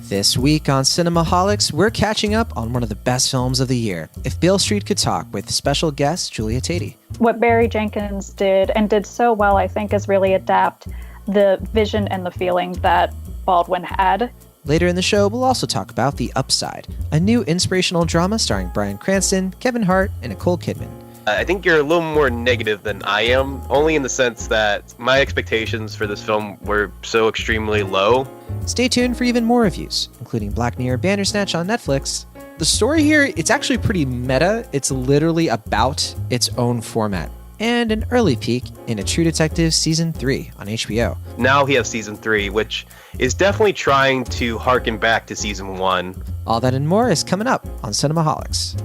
This week on Cinemaholics, we're catching up on one of the best films of the year, If Beale Street Could Talk, with special guest Julia Tatey. What Barry Jenkins did, and did so well, I think, is really adapt the vision and the feeling that Baldwin had. Later in the show, we'll also talk about The Upside, a new inspirational drama starring Bryan Cranston, Kevin Hart, and Nicole Kidman. I think you're a little more negative than I am, only in the sense that my expectations for this film were so extremely low. Stay tuned for even more reviews, including Black Mirror Bandersnatch on Netflix. The story here, it's actually pretty meta. It's literally about its own format. And an early peek into True Detective Season 3 on HBO. Now we have Season 3, which is definitely trying to harken back to Season 1. All that and more is coming up on Cinemaholics.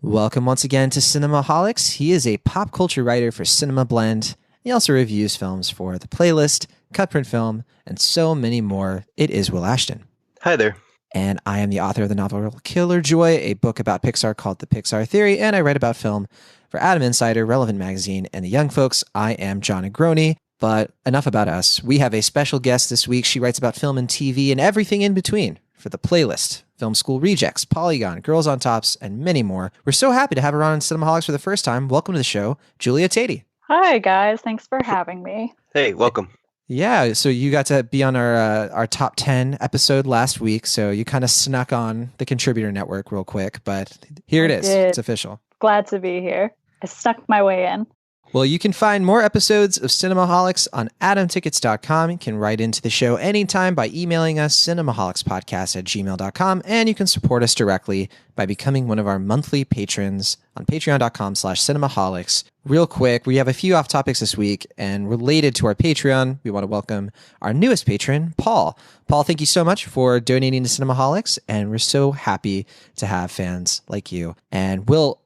Welcome once again to Cinemaholics. He is a pop culture writer for Cinema Blend. He also reviews films for The Playlist, Cutprint Film, and so many more. It is Will Ashton. Hi there. And I am the author of the novel Killer Joy, a book about Pixar called The Pixar Theory, and I write about film for Adam Insider, Relevant Magazine, and The Young Folks. I am John Negroni, but enough about us. We have a special guest this week. She writes about film and TV and everything in between for The Playlist, Film School Rejects, Polygon, Girls on Tops, and many more. We're so happy to have her on Cinemaholics for the first time. Welcome to the show, Julia Tatey. Hi, guys. Thanks for having me. Hey, welcome. Yeah, so you got to be on our top 10 episode last week, so you kind of snuck on the Contributor Network real quick, but here it is. It's official. Glad to be here. I snuck my way in. Well, you can find more episodes of Cinemaholics on adamtickets.com. You can write into the show anytime by emailing us, cinemaholicspodcast@gmail.com, and you can support us directly by becoming one of our monthly patrons on patreon.com/cinemaholics. Real quick, we have a few off topics this week, and related to our Patreon, we want to welcome our newest patron, Paul. Paul, thank you so much for donating to Cinemaholics, and we're so happy to have fans like you. And Will,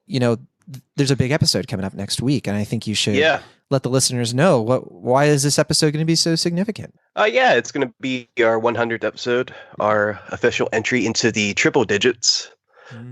there's a big episode coming up next week, and I think you should let the listeners know why is this episode going to be so significant? It's going to be our 100th episode, our official entry into the triple digits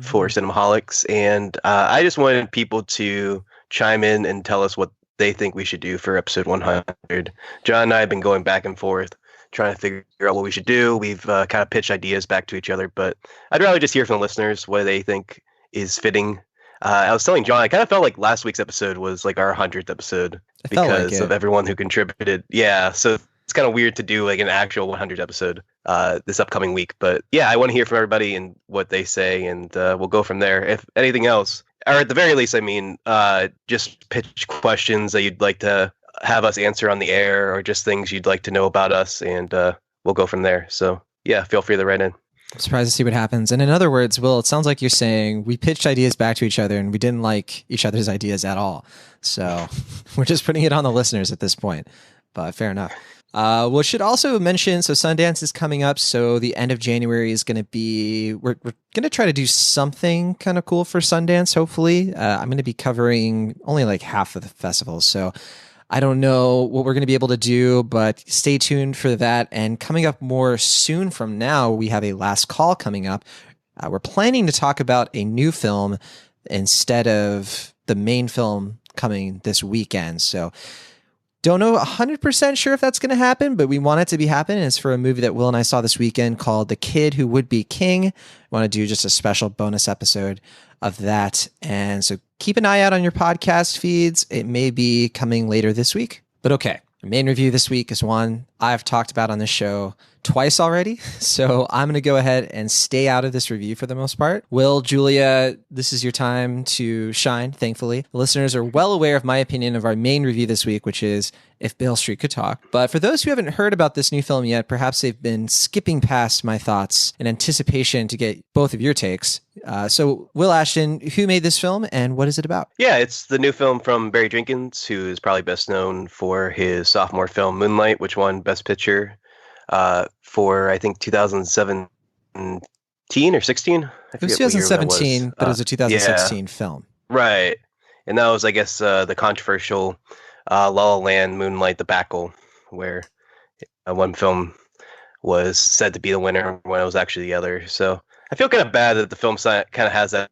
for Cinemaholics, and I just wanted people to chime in and tell us what they think we should do for episode 100. John and I have been going back and forth trying to figure out what we should do. We've kind of pitched ideas back to each other, but I'd rather just hear from the listeners what they think is fitting. I was telling John, I kind of felt like last week's episode was like our 100th episode because of everyone who contributed. Yeah, so it's kind of weird to do like an actual 100th episode this upcoming week. But yeah, I want to hear from everybody and what they say, and we'll go from there. If anything else, or at the very least, just pitch questions that you'd like to have us answer on the air, or just things you'd like to know about us, and we'll go from there. So yeah, feel free to write in. I'm surprised to see what happens. And in other words, Will, it sounds like you're saying we pitched ideas back to each other and we didn't like each other's ideas at all. So we're just putting it on the listeners at this point. But fair enough. We should also mention, so Sundance is coming up. So the end of January is going to be, we're going to try to do something kind of cool for Sundance, hopefully. I'm going to be covering only like half of the festival. So I don't know what we're going to be able to do, but stay tuned for that. And coming up more soon from now, we have a last call coming up. We're planning to talk about a new film instead of the main film coming this weekend. So don't know 100% sure if that's going to happen, but we want it to be happening. It's for a movie that Will and I saw this weekend called The Kid Who Would Be King. I want to do just a special bonus episode of that. And so keep an eye out on your podcast feeds. It may be coming later this week. But okay, the main review this week is one I've talked about on this show twice already. So I'm going to go ahead and stay out of this review for the most part. Will, Julia, this is your time to shine, thankfully. The listeners are well aware of my opinion of our main review this week, which is If Beale Street Could Talk. But for those who haven't heard about this new film yet, perhaps they've been skipping past my thoughts in anticipation to get both of your takes. So Will Ashton, who made this film and what is it about? Yeah, it's the new film from Barry Jenkins, who is probably best known for his sophomore film Moonlight, which won Best Picture for I think 2017 or 16. It was 2017, but it was a 2016 film. Right. And that was, I guess, the controversial La La Land, Moonlight debacle, where one film was said to be the winner when it was actually the other. So I feel kind of bad that the film kind of has that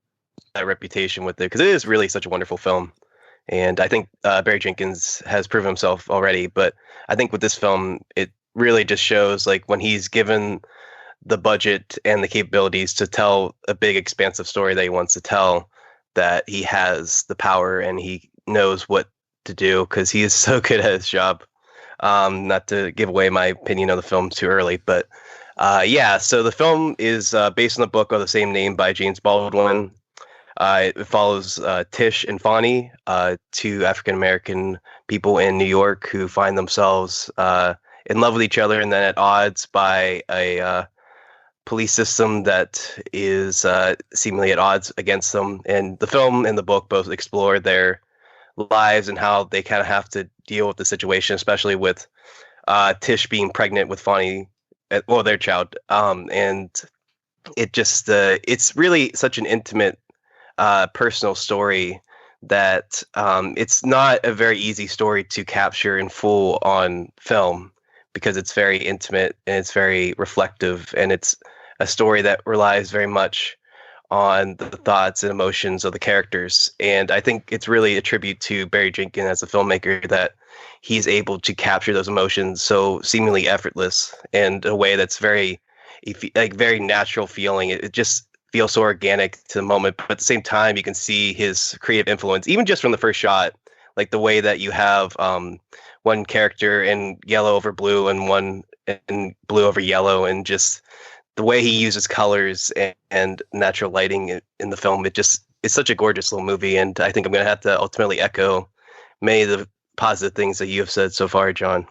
reputation with it, because it is really such a wonderful film. And I think Barry Jenkins has proven himself already. But I think with this film, it really just shows like when he's given the budget and the capabilities to tell a big, expansive story that he wants to tell, that he has the power and he knows what to do because he is so good at his job. Not to give away my opinion of the film too early, but yeah, so the film is based on the book of the same name by James Baldwin. It follows Tish and Fonnie, two African American people in New York who find themselves in love with each other and then at odds by a police system that is seemingly at odds against them. And the film and the book both explore their lives and how they kind of have to deal with the situation, especially with Tish being pregnant with Fonnie, well, their child. And it just, it's really such an intimate, personal story that it's not a very easy story to capture in full on film because it's very intimate and it's very reflective, and it's a story that relies very much on the thoughts and emotions of the characters. And I think it's really a tribute to Barry Jenkins as a filmmaker that he's able to capture those emotions so seemingly effortless in a way that's very, like, very natural feeling. It just feels so organic to the moment, but at the same time, you can see his creative influence, even just from the first shot, like the way that you have one character in yellow over blue and one in blue over yellow, and just the way he uses colors and natural lighting in the film. It's such a gorgeous little movie. And I think I'm going to have to ultimately echo many of the positive things that you have said so far, John.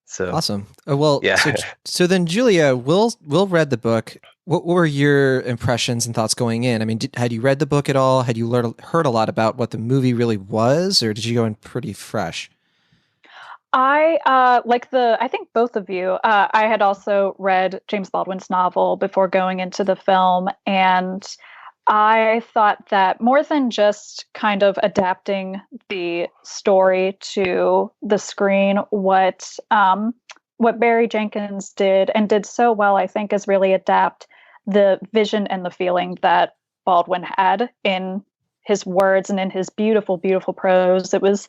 So awesome. Well, yeah. So then, Julia, Will read the book. What were your impressions and thoughts going in? I mean, had you read the book at all? Had you heard a lot about what the movie really was, or did you go in pretty fresh? I I think both of you, I had also read James Baldwin's novel before going into the film, and I thought that more than just kind of adapting the story to the screen, what Barry Jenkins did and did so well, I think, is really adapt the vision and the feeling that Baldwin had in his words and in his beautiful, beautiful prose. It was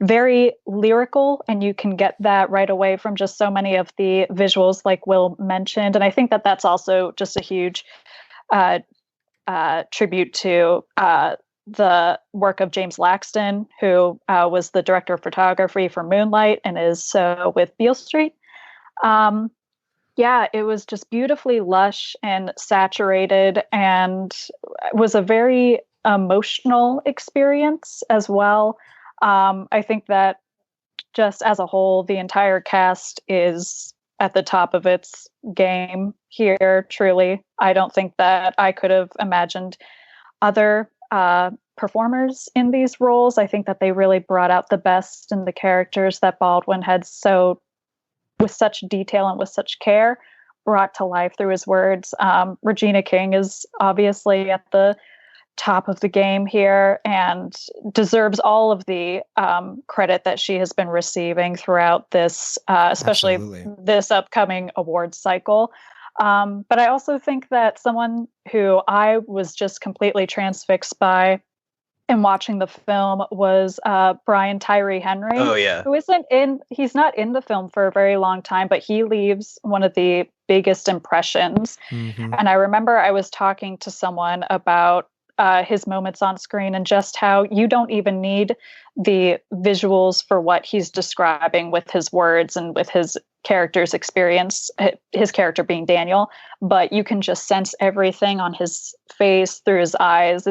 very lyrical, and you can get that right away from just so many of the visuals, like Will mentioned. And I think that that's also just a huge tribute to the work of James Laxton, who was the director of photography for Moonlight and is with Beale Street. Yeah, it was just beautifully lush and saturated, and was a very emotional experience as well. I think that just as a whole, the entire cast is at the top of its game here, truly. I don't think that I could have imagined other performers in these roles. I think that they really brought out the best in the characters that Baldwin had with such detail and with such care, brought to life through his words. Regina King is obviously at the top of the game here and deserves all of the credit that she has been receiving throughout this, especially this upcoming awards cycle. But I also think that someone who I was just completely transfixed by in watching the film was Brian Tyree Henry. Oh, yeah. He's not in the film for a very long time, but he leaves one of the biggest impressions. Mm-hmm. And I remember I was talking to someone about his moments on screen and just how you don't even need the visuals for what he's describing with his words and with his character's experience, his character being Daniel, but you can just sense everything on his face through his eyes.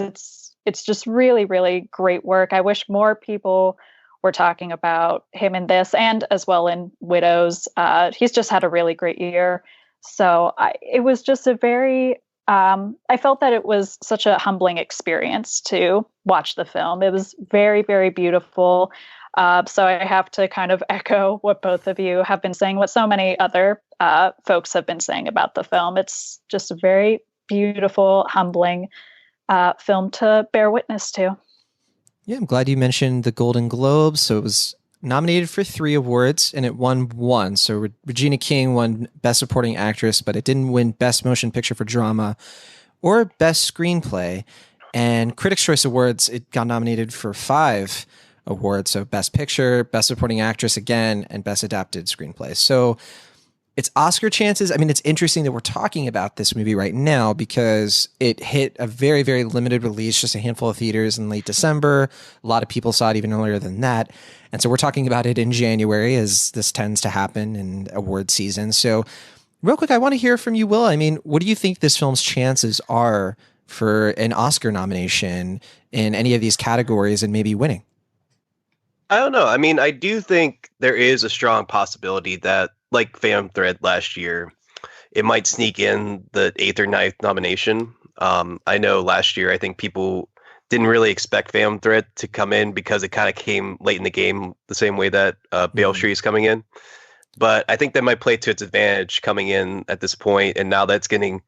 It's just really, really great work. I wish more people were talking about him in this, and as well in Widows. He's just had a really great year. So it was just a very, I felt that it was such a humbling experience to watch the film. It was very, very beautiful. So I have to kind of echo what both of you have been saying, what so many other folks have been saying about the film. It's just a very beautiful, humbling film to bear witness to. Yeah, I'm glad you mentioned the Golden Globes. So it was nominated for 3 awards and it won 1. So Regina King won Best Supporting Actress, but it didn't win Best Motion Picture for Drama or Best Screenplay. And Critics' Choice Awards, it got nominated for 5 awards. So Best Picture, Best Supporting Actress again, and Best Adapted Screenplay. So its Oscar chances, I mean, it's interesting that we're talking about this movie right now because it hit a very, very limited release, just a handful of theaters in late December. A lot of people saw it even earlier than that. And so we're talking about it in January, as this tends to happen in award season. So real quick, I want to hear from you, Will. I mean, what do you think this film's chances are for an Oscar nomination in any of these categories and maybe winning? I don't know. I mean, I do think there is a strong possibility that, like Phantom Thread last year, it might sneak in the 8th or 9th nomination. I know last year, I think people didn't really expect Phantom Thread to come in because it kind of came late in the game, the same way that Beale Street is coming in. But I think that might play to its advantage coming in at this point, and now that's getting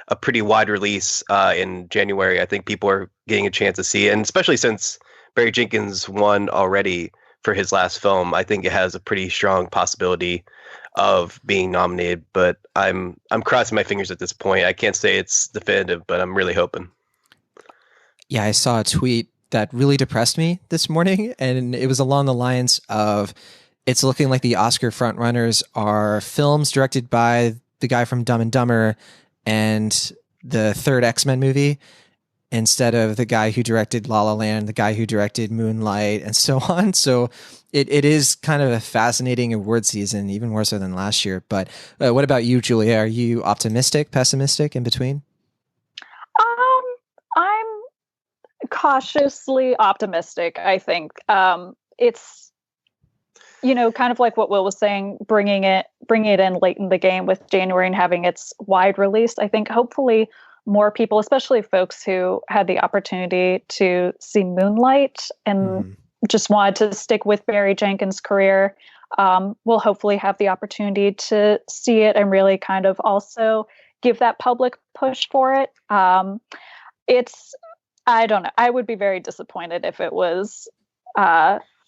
a pretty wide release in January. I think people are getting a chance to see it, and especially since Barry Jenkins won already for his last film, I think it has a pretty strong possibility of being nominated. But I'm crossing my fingers at this point. I can't say it's definitive, but I'm really hoping. Yeah, I saw a tweet that really depressed me this morning, and it was along the lines of, it's looking like the Oscar frontrunners are films directed by the guy from Dumb and Dumber and the third X-Men movie, instead of the guy who directed La La Land, the guy who directed Moonlight, and so on. So it is kind of a fascinating award season, even more so than last year. But what about you, Julia? Are you optimistic, pessimistic, in between? I'm cautiously optimistic, I think. It's, kind of like what Will was saying, bringing it in late in the game with January and having its wide release. I think hopefully more people, especially folks who had the opportunity to see Moonlight and just wanted to stick with Barry Jenkins' career, will hopefully have the opportunity to see it and really kind of also give that public push for it. I don't know. I would be very disappointed if it was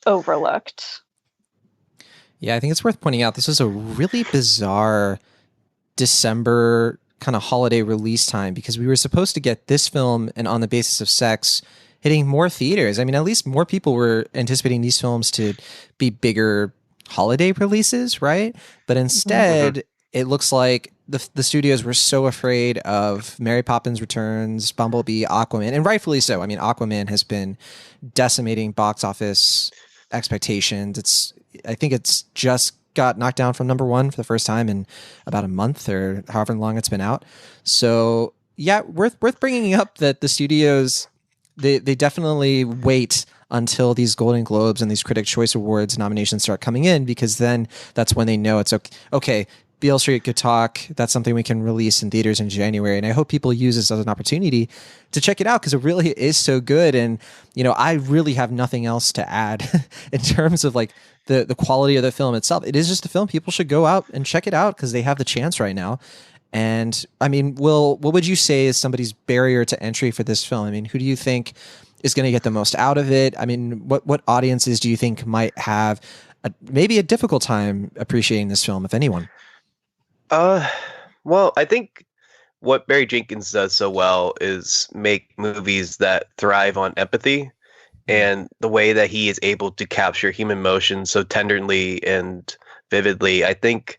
overlooked. Yeah, I think it's worth pointing out this was a really bizarre December kind of holiday release time, because we were supposed to get this film and On the Basis of Sex hitting more theaters. I mean, at least more people were anticipating these films to be bigger holiday releases, right? But instead, it looks like the studios were so afraid of Mary Poppins Returns, Bumblebee, Aquaman, and rightfully so. I mean, Aquaman has been decimating box office expectations. I think it's just got knocked down from number 1 for the first time in about a month or however long it's been out. So yeah, worth bringing up that the studios, they definitely wait until these Golden Globes and these Critics' Choice Awards nominations start coming in, because then that's when they know it's okay. Beale Street could talk. That's something we can release in theaters in January. And I hope people use this as an opportunity to check it out, because it really is so good. And, I really have nothing else to add in terms of like the quality of the film itself. It is just a film people should go out and check it out because they have the chance right now. And I mean, Will, what would you say is somebody's barrier to entry for this film? I mean, who do you think is going to get the most out of it? I mean, what audiences do you think might have maybe a difficult time appreciating this film, if anyone? Well, I think what Barry Jenkins does so well is make movies that thrive on empathy, and the way that he is able to capture human emotions so tenderly and vividly. I think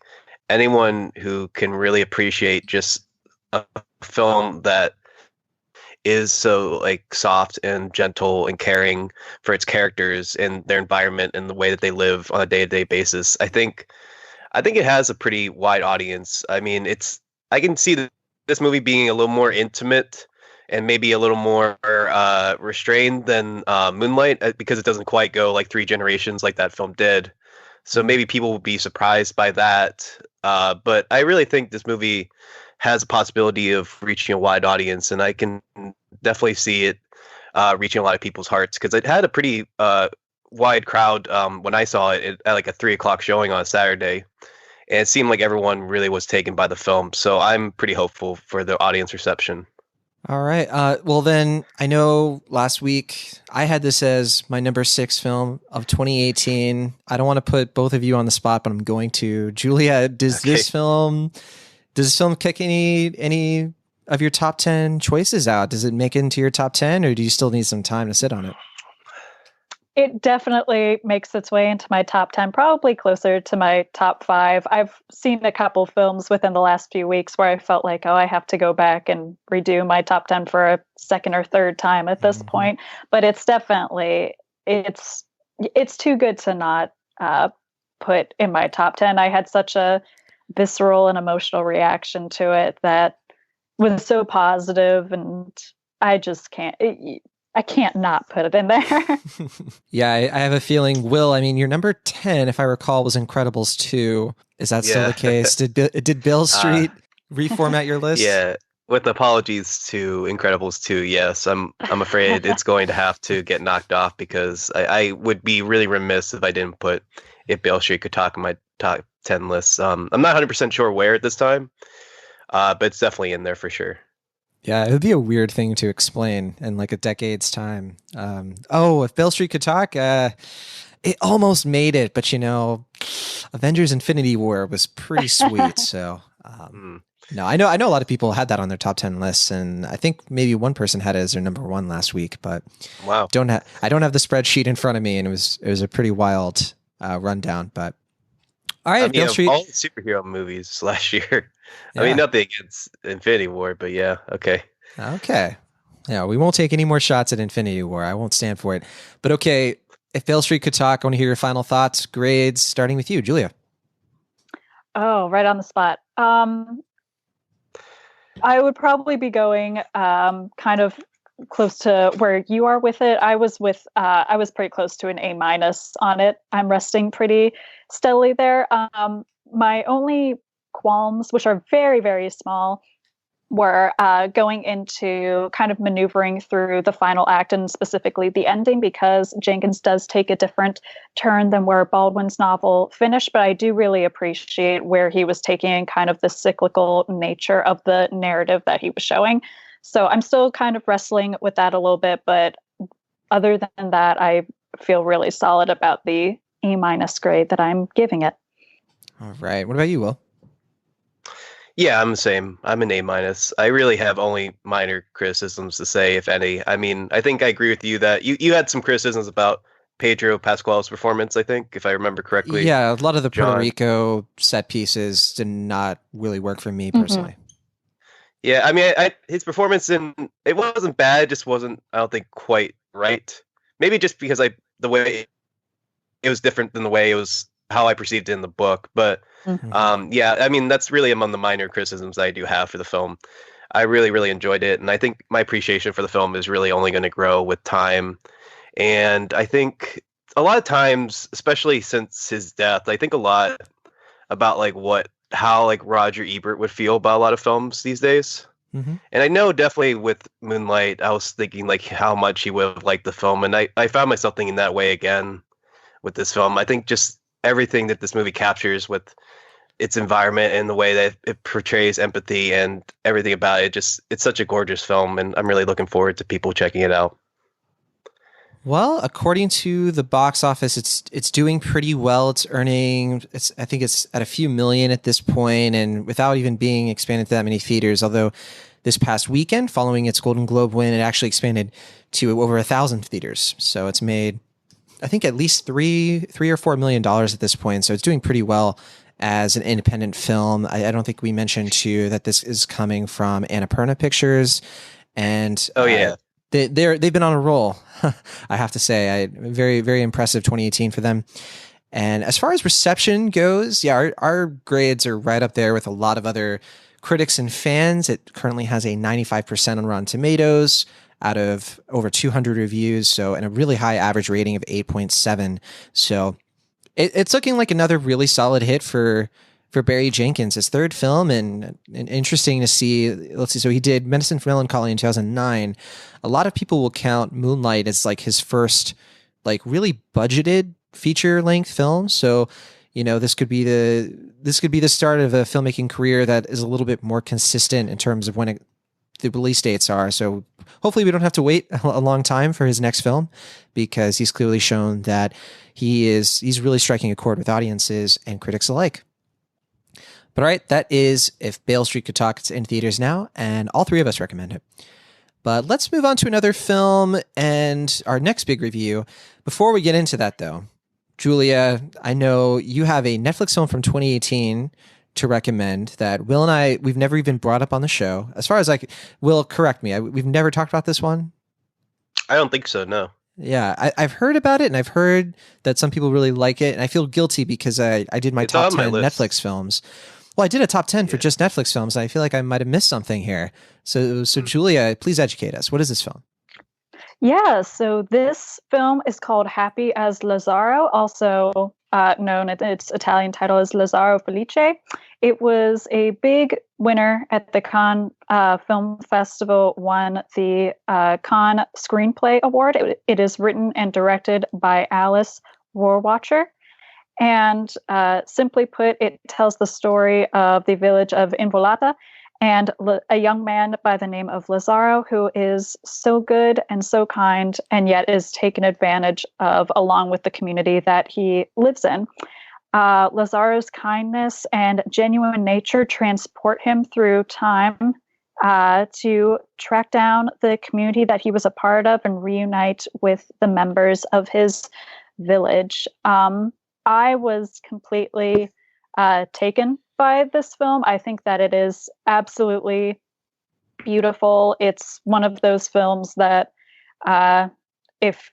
anyone who can really appreciate just a film that is so like soft and gentle and caring for its characters and their environment and the way that they live on a day-to-day basis, I think it has a pretty wide audience. I mean, I can see this movie being a little more intimate and maybe a little more restrained than Moonlight, because it doesn't quite go like 3 generations like that film did. So maybe people will be surprised by that. But I really think this movie has a possibility of reaching a wide audience, and I can definitely see it reaching a lot of people's hearts, because it had a pretty wide crowd when I saw it at like a 3:00 showing on a Saturday, and it seemed like everyone really was taken by the film. So I'm pretty hopeful for the audience reception. All right. Well, then I know last week I had this as my number 6 film of 2018. I don't want to put both of you on the spot, but I'm going to. Julia, does this film kick any of your top 10 choices out? Does it make it into your top 10, or do you still need some time to sit on it? It definitely makes its way into my top 10, probably closer to my top 5. I've seen a couple films within the last few weeks where I felt like, oh, I have to go back and redo my top 10 for a second or third time at this point. But it's definitely, it's too good to not put in my top 10. I had such a visceral and emotional reaction to it that was so positive, and I just can't. I can't not put it in there. Yeah, I have a feeling, Will, I mean, your number 10, if I recall, was Incredibles 2. Is that still the case? Did Beale Street reformat your list? Yeah, with apologies to Incredibles 2, yes. I'm afraid it's going to have to get knocked off, because I would be really remiss if I didn't put If Beale Street Could Talk in my top 10 list. I'm not 100% sure where at this time, but it's definitely in there for sure. Yeah, it would be a weird thing to explain in like a decade's time. If Beale Street Could Talk, it almost made it, but Avengers Infinity War was pretty sweet. So, no, I know a lot of people had that on their top 10 lists, and I think maybe one person had it as their number 1 last week. But wow, I don't have the spreadsheet in front of me, and it was a pretty wild rundown. But all right, Beale Street, all the superhero movies last year. Yeah. I mean, nothing against Infinity War, but yeah, okay. Okay. Yeah, we won't take any more shots at Infinity War. I won't stand for it. But okay, if Beale Street Could Talk, I want to hear your final thoughts, grades, starting with you, Julia. Oh, right on the spot. I would probably be going kind of close to where you are with it. I was pretty close to an A- on it. I'm resting pretty steadily there. My only qualms, which are very, very small, were going into kind of maneuvering through the final act, and specifically the ending, because Jenkins does take a different turn than where Baldwin's novel finished. But I do really appreciate where he was taking kind of the cyclical nature of the narrative that he was showing. So I'm still kind of wrestling with that a little bit. But other than that, I feel really solid about the A- grade that I'm giving it. All right. What about you, Will? Yeah, I'm the same. I'm an A-. I really have only minor criticisms to say, if any. I mean, I think I agree with you that you had some criticisms about Pedro Pascal's performance, I think, if I remember correctly. Yeah, a lot of the John. Puerto Rico set pieces did not really work for me personally. Mm-hmm. Yeah, I mean, his performance it wasn't bad, it just wasn't, I don't think, quite right. Maybe just because the way it was different than the way it was, how I perceived it in the book. But yeah, I mean, that's really among the minor criticisms I do have for the film. I really, really enjoyed it, and I think my appreciation for the film is really only going to grow with time. And I think a lot of times, especially since his death, I think a lot about how Roger Ebert would feel about a lot of films these days. And I know definitely with Moonlight, I was thinking how much he would have liked the film, and I found myself thinking that way again with this film. I think just everything that this movie captures with its environment and the way that it portrays empathy and everything about it, it's such a gorgeous film, and I'm really looking forward to people checking it out. Well, according to the box office, it's doing pretty well. I think it's at a few million at this point, and without even being expanded to that many theaters. Although this past weekend, following its Golden Globe win, it actually expanded to over 1,000 theaters. So it's made, I think, at least $3 or $4 million at this point. So it's doing pretty well as an independent film. I don't think we mentioned too that this is coming from Annapurna Pictures, and they've been on a roll. I have to say, very, very impressive 2018 for them. And as far as reception goes, yeah, our grades are right up there with a lot of other critics and fans. It currently has a 95% on Rotten Tomatoes out of over 200 reviews. And a really high average rating of 8.7. So it's looking like another really solid hit for Barry Jenkins, his third film, and interesting to see. Let's see. So he did Medicine for Melancholy in 2009. A lot of people will count Moonlight as his first really budgeted feature length film. So, this could be the start of a filmmaking career that is a little bit more consistent in terms of when the release dates are. So hopefully we don't have to wait a long time for his next film, because he's clearly shown that he's really striking a chord with audiences and critics alike. But all right, that is If Beale Street Could Talk. It's in theaters now, and all three of us recommend it. But let's move on to another film and our next big review. Before we get into that, though, Julia, I know you have a Netflix film from 2018 to recommend that Will and I, we've never even brought up on the show. As far as Will, correct me, we've never talked about this one? I don't think so, no. Yeah, I've heard about it, and I've heard that some people really like it, and I feel guilty because I did my top 10 Netflix films. Well, I did a top 10 for just Netflix films, and I feel like I might have missed something here. So Julia, please educate us. What is this film? Yeah, so this film is called Happy as Lazzaro, also known at its Italian title as Lazzaro Felice. It was a big winner at the Cannes Film Festival, won the Cannes Screenplay Award. It is written and directed by Alice Rohrwacher. And simply put, it tells the story of the village of Involata and a young man by the name of Lazzaro, who is so good and so kind, and yet is taken advantage of along with the community that he lives in. Lazzaro's kindness and genuine nature transport him through time to track down the community that he was a part of and reunite with the members of his village. I was completely taken by this film. I think that it is absolutely beautiful. It's one of those films that if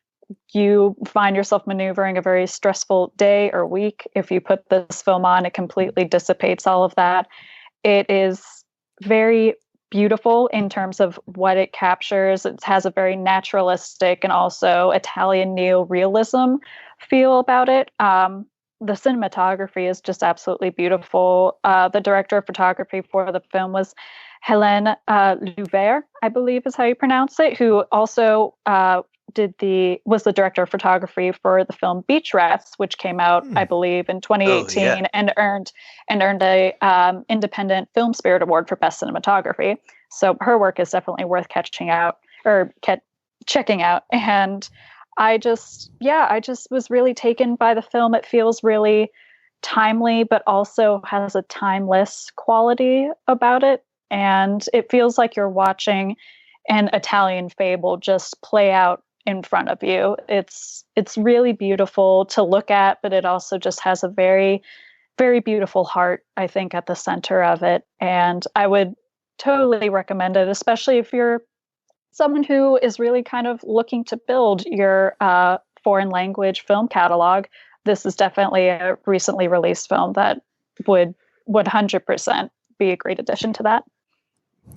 you find yourself maneuvering a very stressful day or week, if you put this film on, it completely dissipates all of that. It is very beautiful in terms of what it captures. It has a very naturalistic and also Italian neo-realism feel about it. The cinematography is just absolutely beautiful. The director of photography for the film was Hélène Louvert, I believe is how you pronounce it, who also was the director of photography for the film Beach Rats, which came out, I believe, in 2018 and earned a Independent Film Spirit Award for Best Cinematography. So her work is definitely worth checking out. And I just was really taken by the film. It feels really timely, but also has a timeless quality about it. And it feels like you're watching an Italian fable just play out in front of you. It's really beautiful to look at, but it also just has a very, very beautiful heart, I think, at the center of it. And I would totally recommend it, especially if you're someone who is really kind of looking to build your foreign language film catalog. This is definitely a recently released film that would 100% be a great addition to that.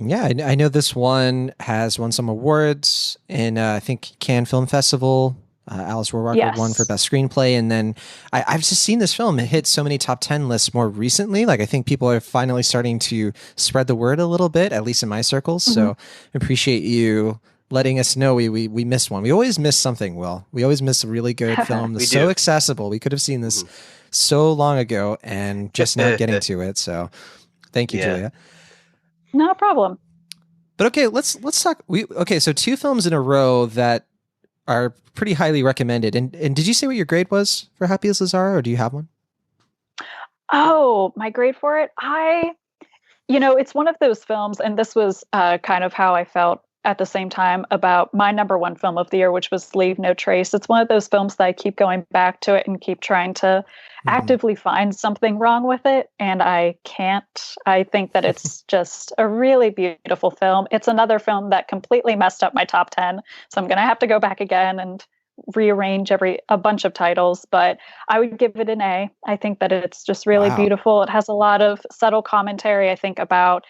Yeah, I know this one has won some awards in, I think, Cannes Film Festival. Alice Rohrwacher won for Best Screenplay. And then I've just seen this film hit so many top 10 lists more recently. Like, I think people are finally starting to spread the word a little bit, at least in my circles. Mm-hmm. So I appreciate you letting us know we missed one. We always miss something, Will. We always miss a really good film that's so accessible. We could have seen this so long ago and just now getting to it. So thank you, Julia. No problem. But okay, let's talk. So 2 films in a row that are pretty highly recommended. And did you say what your grade was for Happy as Lazzaro, or do you have one? Oh, my grade for it? It's one of those films, and this was kind of how I felt at the same time about my number one film of the year, which was Leave No Trace. It's one of those films that I keep going back to it and keep trying to actively find something wrong with it. And I can't. I think that it's just a really beautiful film. It's another film that completely messed up my top 10. So I'm going to have to go back again and rearrange a bunch of titles, but I would give it an A. I think that it's just really beautiful. It has a lot of subtle commentary, I think, about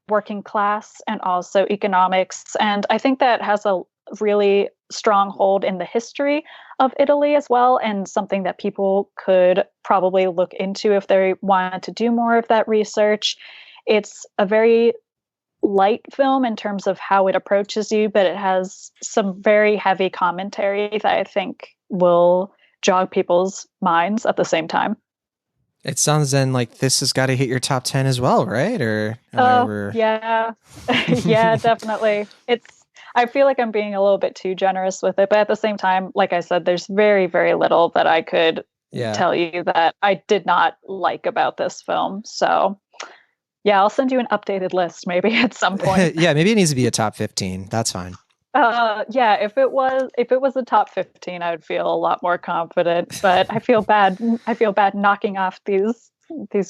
working class and also economics. And I think that has a really strong hold in the history of Italy as well, and something that people could probably look into if they wanted to do more of that research. It's a very light film in terms of how it approaches you, but it has some very heavy commentary that I think will jog people's minds at the same time. It sounds then like this has got to hit your top 10 as well, right? Yeah. Yeah, definitely. I feel like I'm being a little bit too generous with it, but at the same time, like I said, there's very, very little that I could tell you that I did not like about this film. So yeah, I'll send you an updated list maybe at some point. Yeah, maybe it needs to be a top 15. That's fine. Yeah, if it was a top 15, I would feel a lot more confident. But I feel bad. I feel bad knocking off these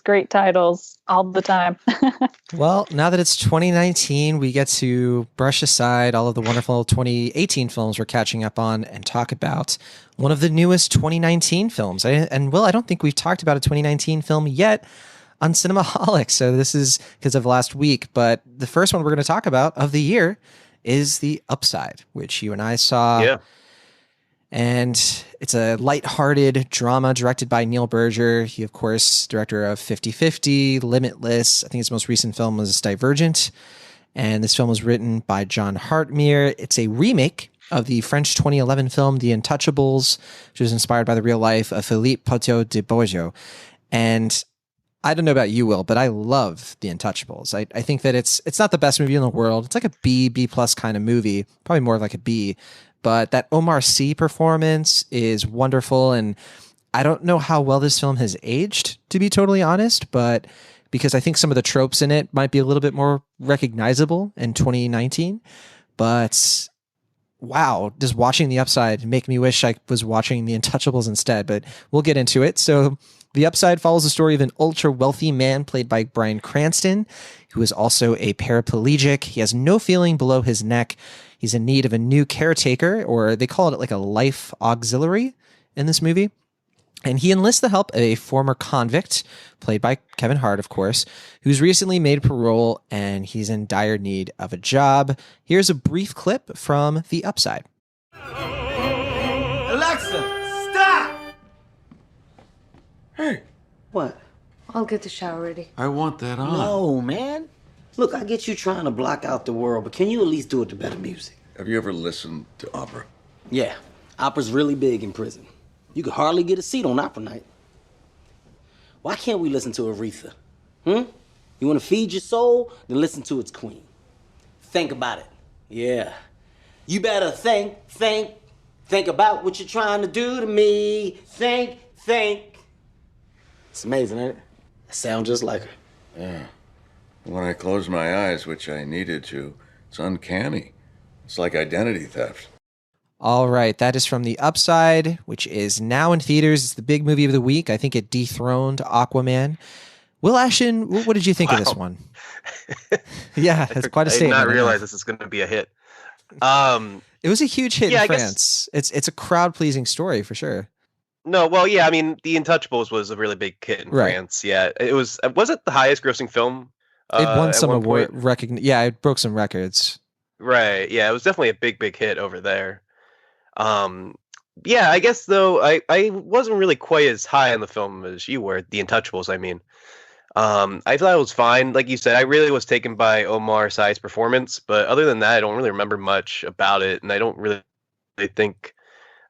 great titles all the time. Well, now that it's 2019, we get to brush aside all of the wonderful 2018 films we're catching up on and talk about one of the newest 2019 films. And Will, I don't think we've talked about a 2019 film yet on Cinemaholics. So this is because of last week. But the first one we're going to talk about of the year is The Upside, which you and I saw. Yeah. And it's a lighthearted drama directed by Neil Berger. He, of course, director of 50-50, Limitless. I think his most recent film was Divergent. And this film was written by John Hartmere. It's a remake of the French 2011 film The Untouchables, which was inspired by the real life of Philippe Poteau de Beaujeu. And I don't know about you, Will, but I love The Untouchables. I think that it's not the best movie in the world. It's like a B plus kind of movie, probably more of like a B. But that Omar Sy performance is wonderful. And I don't know how well this film has aged, to be totally honest, but because I think some of the tropes in it might be a little bit more recognizable in 2019. But wow, just watching The Upside make me wish I was watching The Untouchables instead, but we'll get into it. So The Upside follows the story of an ultra wealthy man played by Bryan Cranston, who is also a paraplegic. He has no feeling below his neck. He's in need of a new caretaker, or they call it like a life auxiliary in this movie. And he enlists the help of a former convict, played by Kevin Hart, of course, who's recently made parole and he's in dire need of a job. Here's a brief clip from The Upside. Alexa, stop! Hey, What? I'll get the shower ready. I want that on. No, man. Look, I get you trying to block out the world, but can you at least do it to better music? Have you ever listened to opera? Yeah, opera's really big in prison. You could hardly get a seat on opera night. Why can't we listen to Aretha? You want to feed your soul? Then listen to its queen. Think about it. Yeah. You better think about what you're trying to do to me. Think. It's amazing, ain't it? I sound just like her. Yeah. When I close my eyes, which I needed to, it's uncanny. It's like identity theft. All right, that is from The Upside, which is now in theaters. It's the big movie of the week. I think it dethroned Aquaman. Will Ashton, what did you think of this one? Yeah, it's quite a statement. I did not realize this is going to be a hit. It was a huge hit in I France. It's a crowd-pleasing story for sure. No, well, yeah, I mean, The Untouchables was a really big hit in France. Yeah, it was it the highest grossing film? It won some award yeah, it broke some records. Right. Yeah, it was definitely a big hit over there. Yeah, I guess though I wasn't really quite as high on the film as you were, The Untouchables, I mean. I thought it was fine. Like you said, I really was taken by Omar Sy's performance, but other than that, I don't really remember much about it, and I don't really think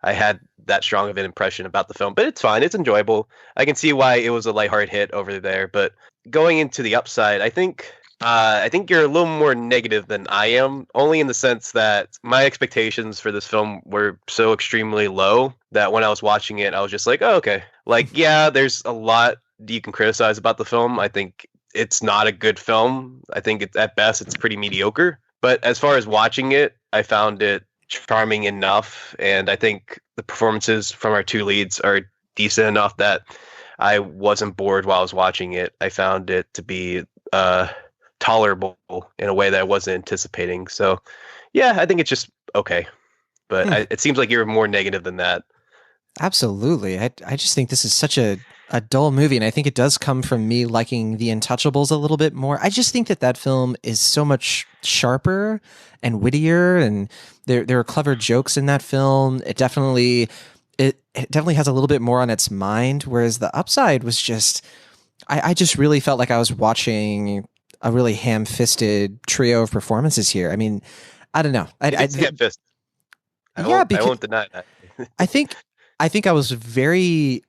I had that strong of an impression about the film. But it's fine. It's enjoyable. I can see why it was a lighthearted hit over there. But going into The Upside, I think you're a little more negative than I am, only in the sense that my expectations for this film were so extremely low that when I was watching it, I was just like, oh, okay. Like, yeah, there's a lot you can criticize about the film. I think it's not a good film. I think at best it's pretty mediocre. But as far as watching it, I found it charming enough, and I think the performances from our two leads are decent enough that I wasn't bored while I was watching it. I found it to be tolerable in a way that I wasn't anticipating. So yeah, I think it's just okay. But it seems like you're more negative than that. Absolutely. I just think this is such a dull movie, and I think it does come from me liking The Untouchables a little bit more. I just think that film is so much sharper and wittier, and there are clever jokes in that film. It definitely has a little bit more on its mind, whereas The Upside was just, I just really felt like I was watching a really ham-fisted trio of performances here. I mean, I don't know. Ham-fisted. I won't deny that. I think I was very.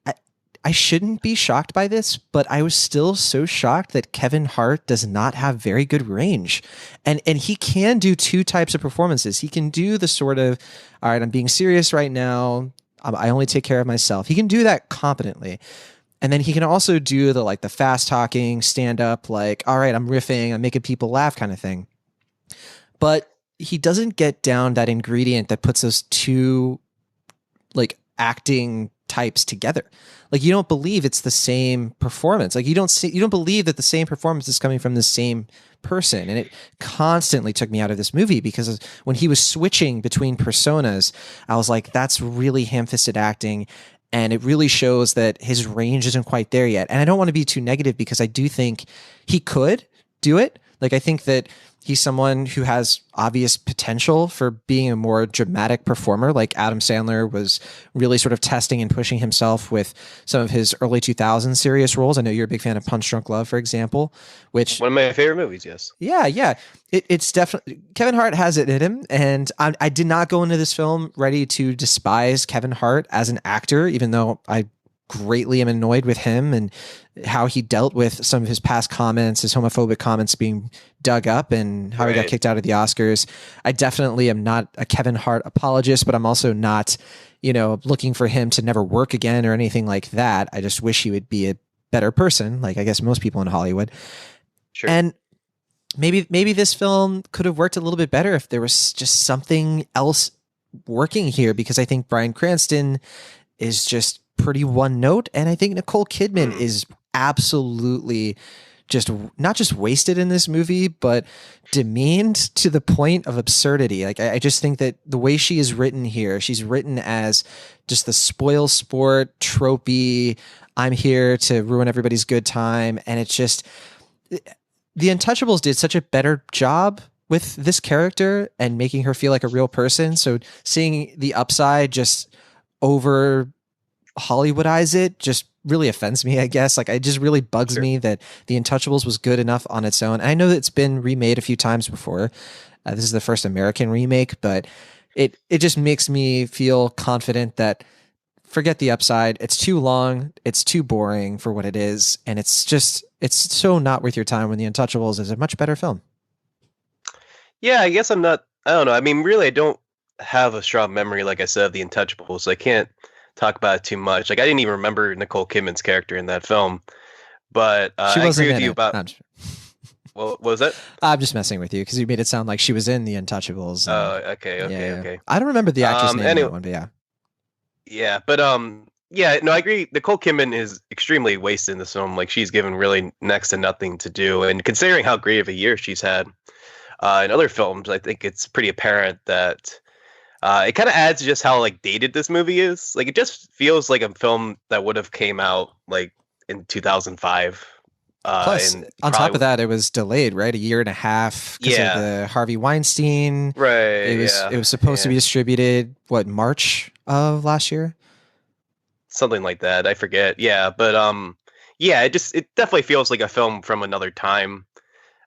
I shouldn't be shocked by this, but I was still so shocked that Kevin Hart does not have very good range. And he can do two types of performances. He can do the sort of, all right, I'm being serious right now. I only take care of myself. He can do that competently. And then he can also do the fast talking, stand up, like, all right, I'm riffing, I'm making people laugh kind of thing. But he doesn't get down that ingredient that puts those two like acting types together. Like, you don't believe it's the same performance. Like, you don't believe that the same performance is coming from the same person. And it constantly took me out of this movie because when he was switching between personas, I was like, that's really ham-fisted acting. And it really shows that his range isn't quite there yet. And I don't want to be too negative because I do think he could do it. Like, I think that he's someone who has obvious potential for being a more dramatic performer. Like Adam Sandler was really sort of testing and pushing himself with some of his early 2000s serious roles. I know you're a big fan of Punch Drunk Love, for example, which one of my favorite movies. Yes. Yeah. It's definitely, Kevin Hart has it in him. And I did not go into this film ready to despise Kevin Hart as an actor, even though I greatly am annoyed with him and how he dealt with some of his past comments, his homophobic comments being dug up, and how he got kicked out of the Oscars. I definitely am not a Kevin Hart apologist, but I'm also not, looking for him to never work again or anything like that. I just wish he would be a better person, like I guess most people in Hollywood. Sure. And maybe this film could have worked a little bit better if there was just something else working here, because I think Bryan Cranston is just pretty one note, and I think Nicole Kidman is absolutely just not just wasted in this movie, but demeaned to the point of absurdity. Like, I just think that the way she is written here, she's written as just the spoil sport, tropey, I'm here to ruin everybody's good time. And it's just, The Untouchables did such a better job with this character and making her feel like a real person. So seeing the upside just over Hollywoodize it just really offends me, I guess. Like, it just really bugs me that The Untouchables was good enough on its own. And I know that it's been remade a few times before. This is the first American remake, but it just makes me feel confident that forget the upside. It's too long. It's too boring for what it is. And it's so not worth your time when The Untouchables is a much better film. Yeah, I guess I don't know. I mean, really, I don't have a strong memory, like I said, of The Untouchables. So I can't talk about it too much. Like, I didn't even remember Nicole Kidman's character in that film, but she I wasn't agree with you it. about. What was that? I'm just messing with you because you made it sound like she was in The Untouchables. Oh, okay. I don't remember the actress name in that one, but yeah. Yeah, but yeah, no, I agree. Nicole Kidman is extremely wasted in this film. Like, she's given really next to nothing to do, and considering how great of a year she's had in other films, I think it's pretty apparent that. It kind of adds just how like dated this movie is. Like, it just feels like a film that would have came out like in 2005. Plus, on top of that, it was delayed, right? A year and a half because of the Harvey Weinstein. Right. It was supposed to be distributed, March of last year? Something like that. I forget. Yeah, but it definitely feels like a film from another time,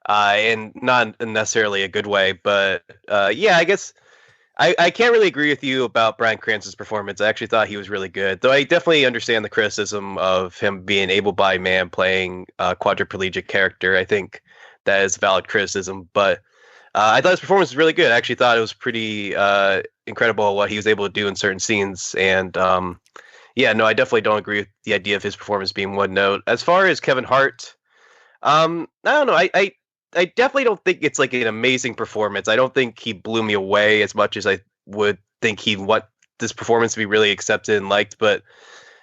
and not necessarily a good way. But I guess. I can't really agree with you about Bryan Cranston's performance. I actually thought he was really good, though I definitely understand the criticism of him being an able-bodied man playing a quadriplegic character. I think that is valid criticism, but I thought his performance was really good. I actually thought it was pretty incredible what he was able to do in certain scenes, and I definitely don't agree with the idea of his performance being one note. As far as Kevin Hart, I don't know. I definitely don't think it's like an amazing performance. I don't think he blew me away as much as I would think he'd want this performance to be really accepted and liked, but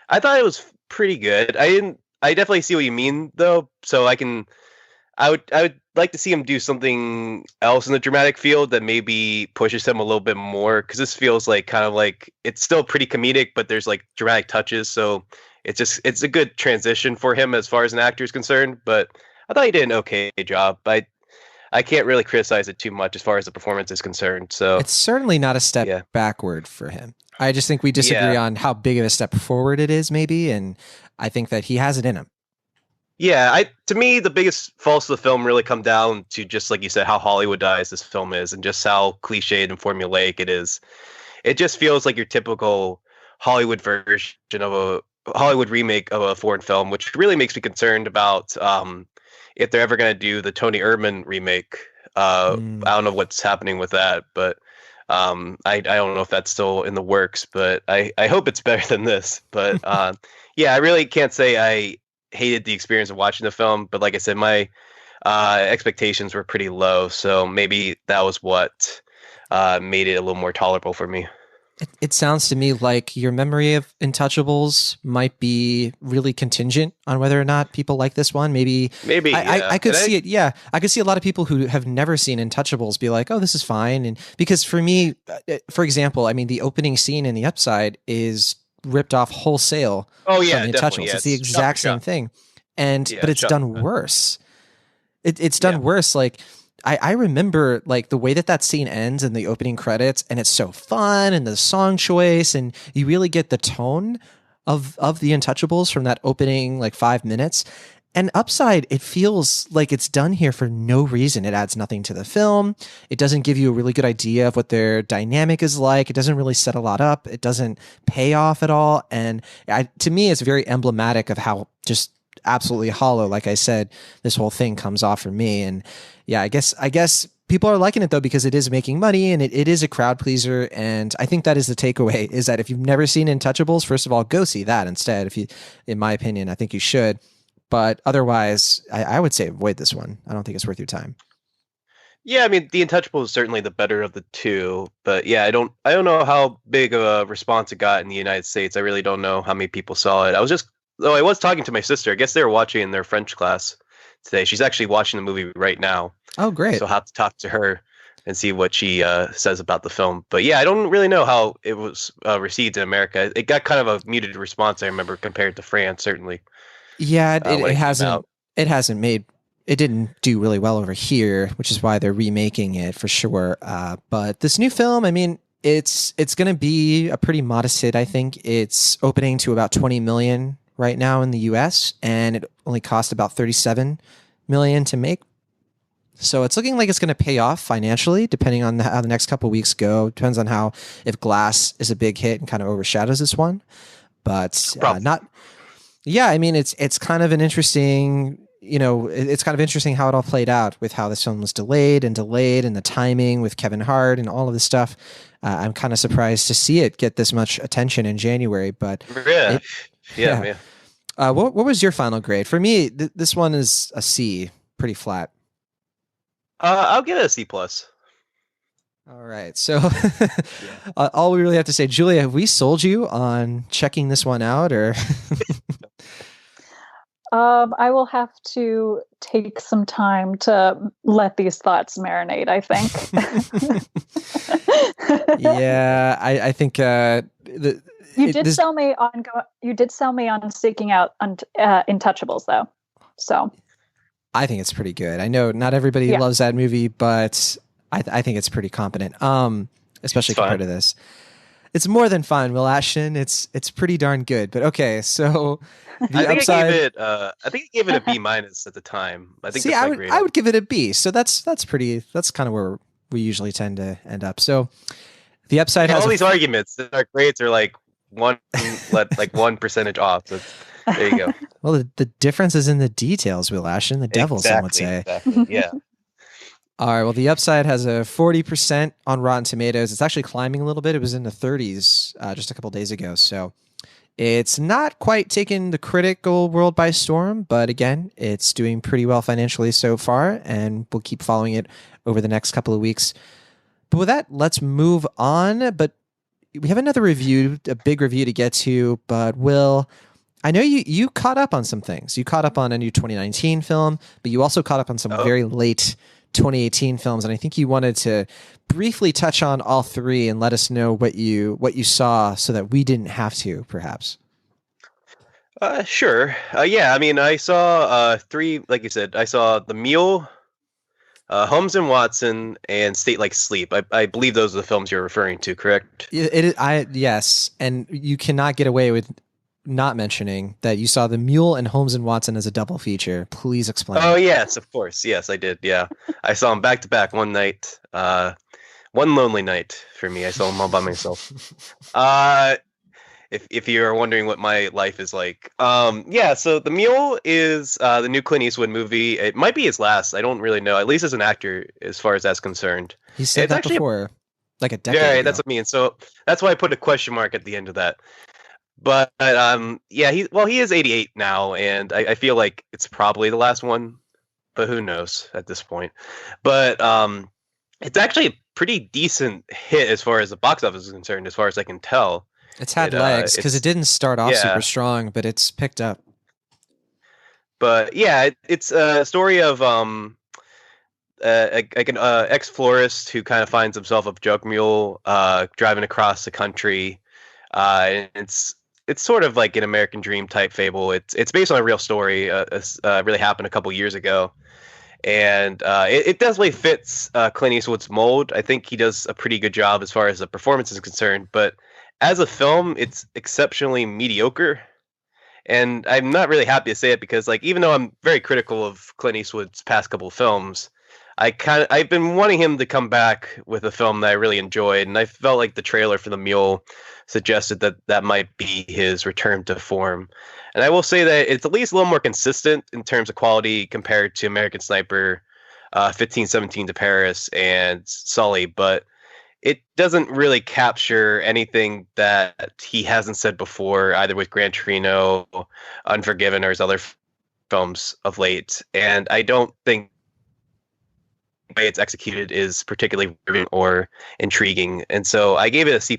I thought it was pretty good. I definitely see what you mean though. So I would like to see him do something else in the dramatic field that maybe pushes him a little bit more. Cause this feels like kind of like, it's still pretty comedic, but there's like dramatic touches. So it's a good transition for him as far as an actor is concerned, but I thought he did an okay job. I can't really criticize it too much as far as the performance is concerned. So it's certainly not a step backward for him. I just think we disagree on how big of a step forward it is, maybe, and I think that he has it in him. Yeah, to me, the biggest faults of the film really come down to just like you said, how Hollywoodized this film is, and just how cliched and formulaic it is. It just feels like your typical Hollywood version of a Hollywood remake of a foreign film, which really makes me concerned about if they're ever going to do the Tony Erdmann remake. I don't know what's happening with that, but I don't know if that's still in the works, but I hope it's better than this. But yeah, I really can't say I hated the experience of watching the film. But like I said, my expectations were pretty low, so maybe that was what made it a little more tolerable for me. It sounds to me like your memory of Untouchables might be really contingent on whether or not people like this one. Maybe Yeah. I could see it. Yeah, I could see a lot of people who have never seen Untouchables be like, "Oh, this is fine." And because for me, for example, I mean, the opening scene in The Upside is ripped off wholesale Oh yeah, from The definitely. Untouchables. Yeah, it's the exact same thing, but it's shot done worse. It's done worse. Like I remember like the way that scene ends in the opening credits, and it's so fun, and the song choice, and you really get the tone of the Untouchables from that opening like 5 minutes. And Upside, it feels like it's done here for no reason. It adds nothing to the film. It doesn't give you a really good idea of what their dynamic is like. It doesn't really set a lot up. It doesn't pay off at all. And to me, it's very emblematic of how just absolutely hollow, like I said, this whole thing comes off for me. And yeah, I guess people are liking it though because it is making money, and it is a crowd pleaser. And I think that is the takeaway, is that if you've never seen Untouchables, first of all, go see that instead. If you, in my opinion, I think you should. But otherwise, I would say avoid this one. I don't think it's worth your time. Yeah, I mean, The Untouchable is certainly the better of the two, but yeah, I don't know how big of a response it got in the United States. I really don't know how many people saw it. I was talking to my sister. I guess they were watching in their French class today. She's actually watching the movie right now. Oh, great. So I'll have to talk to her and see what she says about the film. But yeah, I don't really know how it was received in America. It got kind of a muted response, I remember, compared to France, certainly. Yeah, it didn't do really well over here, which is why they're remaking it for sure. But this new film, I mean, it's going to be a pretty modest hit. I think it's opening to about 20 million right now in the US, and it only cost about 37 million to make. So it's looking like it's going to pay off financially, depending on how the next couple of weeks go. Depends on if Glass is a big hit and kind of overshadows this one, but not. Yeah, I mean, it's kind of an interesting, it's kind of interesting how it all played out with how this film was delayed and the timing with Kevin Hart and all of this stuff. I'm kind of surprised to see it get this much attention in January, but yeah. What was your final grade? For me, this one is a C, pretty flat. I'll get it a C plus. All right, so all we really have to say, Julia, have we sold you on checking this one out, or? I will have to take some time to let these thoughts marinate, I think. Yeah, I think you did sell me on seeking out Untouchables, though. So I think it's pretty good. I know not everybody loves that movie, but I think it's pretty competent. Especially compared to this. It's more than fun, Will Ashton. It's pretty darn good. But okay, so the upside. I think I gave it a B minus at the time. I think. See, I would give it a B. So that's kind of where we usually tend to end up. So the upside has all these arguments. Our grades are like 1% off. So there you go. Well, the difference is in the details, Will Ashton. The devil, some would say. Exactly. Yeah. All right. Well, the upside has a 40% on Rotten Tomatoes. It's actually climbing a little bit. It was in the 30s just a couple days ago. So it's not quite taken the critical world by storm, but again, it's doing pretty well financially so far, and we'll keep following it over the next couple of weeks. But with that, let's move on. But we have another review, a big review to get to. But Will, I know you caught up on some things. You caught up on a new 2019 film, but you also caught up on some very late 2018 films, and I think you wanted to briefly touch on all three and let us know what you saw so that we didn't have to, perhaps. Sure. Yeah, I mean, I saw three, like you said. I saw The Mule, Holmes and Watson, and State Like Sleep. I believe those are the films you're referring to, correct? Yes, and you cannot get away with not mentioning that you saw The Mule and Holmes and Watson as a double feature. Please explain. Oh, yes, of course. Yes, I did. Yeah. I saw them back to back one night. One lonely night for me. I saw them all by myself. If you're wondering what my life is like. Yeah, so The Mule is the new Clint Eastwood movie. It might be his last. I don't really know, at least as an actor, as far as that's concerned. He said that before. like a decade Yeah, ago. that's what I mean. So that's why I put a question mark at the end of that. But yeah, he is 88 now, and I feel like it's probably the last one, but who knows at this point. But it's actually a pretty decent hit as far as the box office is concerned, as far as I can tell. It's had legs because it didn't start off super strong, but it's picked up. But yeah, it's a story of like an ex-florist who kind of finds himself a joke mule driving across the country. And it's sort of like an American Dream type fable. It's based on a real story. Really happened a couple years ago, and it definitely fits Clint Eastwood's mold. I think he does a pretty good job as far as the performance is concerned. But as a film, it's exceptionally mediocre. And I'm not really happy to say it because, like, even though I'm very critical of Clint Eastwood's past couple of films, I've been wanting him to come back with a film that I really enjoyed, and I felt like the trailer for The Mule suggested that might be his return to form. And I will say that it's at least a little more consistent in terms of quality compared to American Sniper, 1517 to Paris, and Sully, but it doesn't really capture anything that he hasn't said before, either with Gran Torino, Unforgiven, or his other films of late. And I don't think the way it's executed is particularly moving or intriguing. And so I gave it a C+.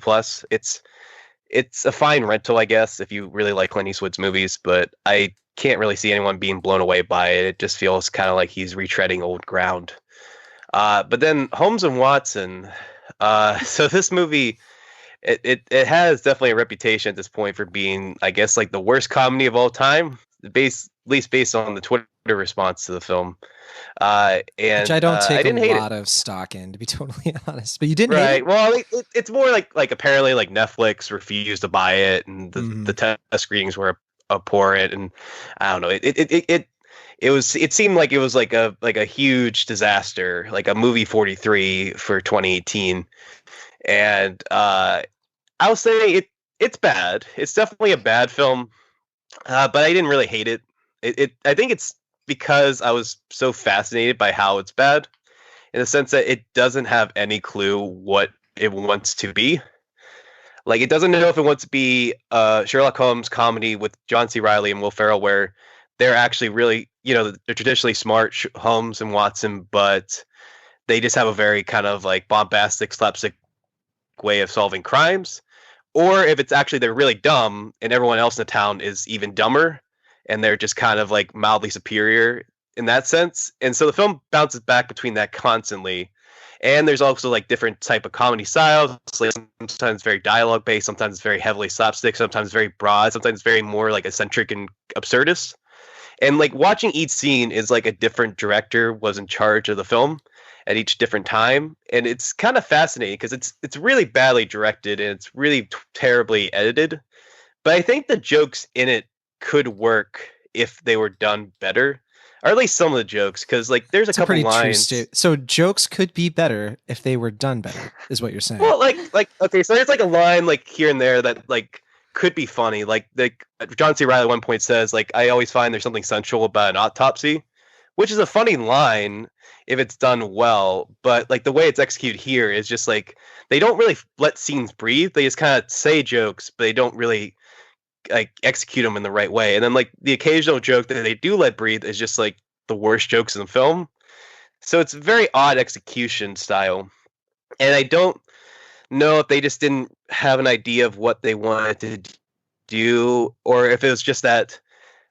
It's a fine rental, I guess, if you really like Clint Eastwood's movies, but I can't really see anyone being blown away by it. It just feels kind of like he's retreading old ground. But then Holmes and Watson. So this movie, it has definitely a reputation at this point for being, I guess, like the worst comedy of all time, at least based on the Twitter response to the film. And which I don't take a lot of stock in, to be totally honest. But you didn't hate it? Well, it's more like apparently like Netflix refused to buy it, and the test screenings were abhorrent, and I don't know. It seemed like it was like a huge disaster, like a movie 43 for 2018. And I'll say it's bad. It's definitely a bad film, but I didn't really hate it. I think it's because I was so fascinated by how it's bad, in the sense that it doesn't have any clue what it wants to be. Like, it doesn't know if it wants to be a Sherlock Holmes comedy with John C. Reilly and Will Ferrell, where they're actually really, they're traditionally smart Holmes and Watson, but they just have a very kind of like bombastic, slapstick way of solving crimes. Or if it's actually they're really dumb and everyone else in the town is even dumber, and they're just kind of like mildly superior in that sense. And so the film bounces back between that constantly. And there's also like different type of comedy styles. Like sometimes very dialogue based, sometimes it's very heavily slapstick, sometimes very broad, sometimes very more like eccentric and absurdist. And like watching each scene is like a different director was in charge of the film at each different time. And it's kind of fascinating because it's really badly directed and it's really terribly edited. But I think the jokes in it could work if they were done better, or at least some of the jokes, because like there's a couple lines. So jokes could be better if they were done better, is what you're saying. Well, like okay, so there's like a line like here and there that like could be funny. Like John C. Reilly at one point says, like, I always find there's something sensual about an autopsy, which is a funny line if it's done well. But like the way it's executed here is just like they don't really let scenes breathe. They just kind of say jokes, but they don't really like execute them in the right way. And then like the occasional joke that they do let breathe is just like the worst jokes in the film. So it's very odd execution style. And I don't know if they just didn't have an idea of what they wanted to do, or if it was just that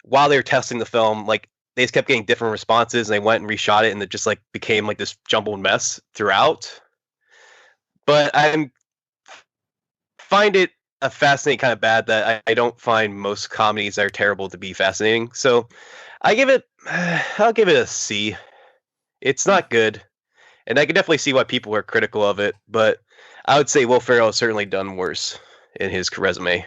while they were testing the film, like they just kept getting different responses and they went and reshot it and it just like became like this jumbled mess throughout. But I find it a fascinating kind of bad that I don't find most comedies that are terrible to be fascinating. So I'll give it a C. It's not good. And I can definitely see why people are critical of it, but I would say Will Ferrell has certainly done worse in his resume.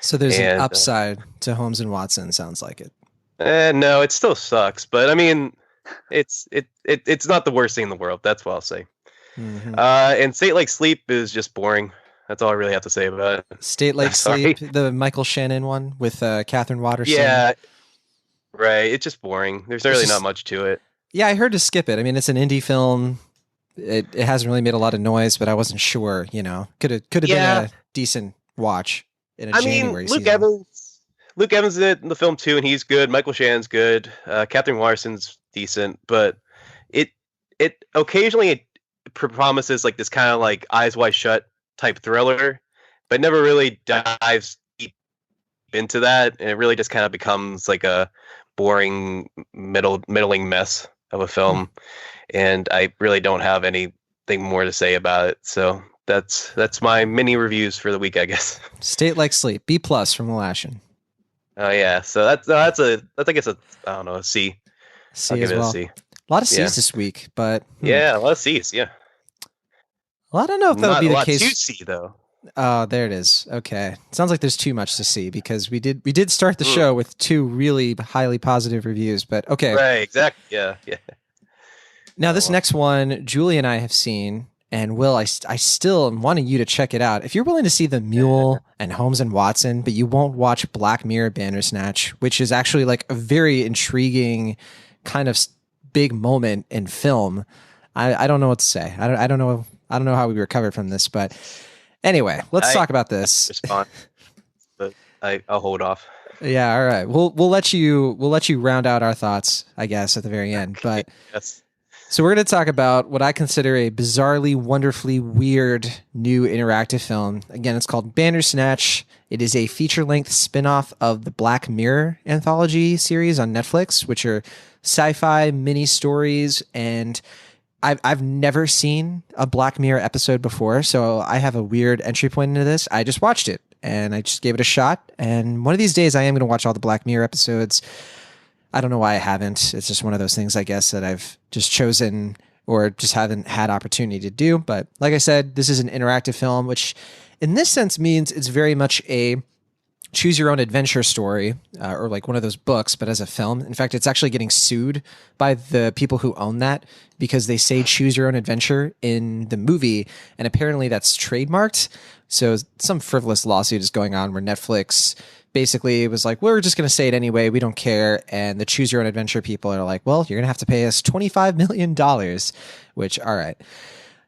So there's an upside to Holmes and Watson, sounds like it. No, it still sucks, but I mean, it's not the worst thing in the world. That's what I'll say. Mm-hmm. And State Like Sleep is just boring. That's all I really have to say about it. State Like Sleep, the Michael Shannon one with Catherine Waterston. Yeah, right. It's just boring. There's really not much to it. Yeah, I heard to skip it. I mean, it's an indie film. it hasn't really made a lot of noise, but I wasn't sure. Could have been a decent watch in a January season. Luke Evans is in the film too, and he's good. Michael Shannon's good. Catherine Larson's decent, but it occasionally promises like this kind of like Eyes Wide Shut type thriller, but never really dives deep into that, and it really just kind of becomes like a boring middling mess of a film, and I really don't have anything more to say about it. So that's my mini reviews for the week, I guess. State Like Sleep, B+ from Lashin. Oh yeah, so that's I guess a C. C I'll give as it well. a C. A lot of C's this week, but yeah, a lot of C's. Yeah. Well, I don't know if that'll be the case. A lot to C though. Oh, there it is. Okay, sounds like there's too much to see because we did start the show with 2 really highly positive reviews, but okay. Right. Exactly. Yeah. Now this next one, Julie and I have seen. And Will, I still am wanting you to check it out. If you're willing to see the Mule and Holmes and Watson, but you won't watch Black Mirror Bandersnatch, which is actually like a very intriguing kind of big moment in film, I don't know what to say. I don't know how we recovered from this, but anyway, let's talk about this. Respond, but I'll hold off. Yeah, all right. We'll let you round out our thoughts, I guess, at the very end. But yes. So we're going to talk about what I consider a bizarrely, wonderfully weird new interactive film. Again, it's called Bandersnatch. It is a feature-length spin-off of the Black Mirror anthology series on Netflix, which are sci-fi mini-stories. And I've never seen a Black Mirror episode before, so I have a weird entry point into this. I just watched it, and I just gave it a shot. And one of these days, I am going to watch all the Black Mirror episodes. I don't know why I haven't. It's just one of those things, I guess, that I've just chosen or just haven't had opportunity to do. But like I said, this is an interactive film, which in this sense means it's very much a choose your own adventure story or like one of those books, but as a film. In fact, it's actually getting sued by the people who own that because they say choose your own adventure in the movie. And apparently that's trademarked. So some frivolous lawsuit is going on where Netflix basically was like, we're just going to say it anyway. We don't care. And the choose your own adventure people are like, well, you're going to have to pay us $25 million, which, all right.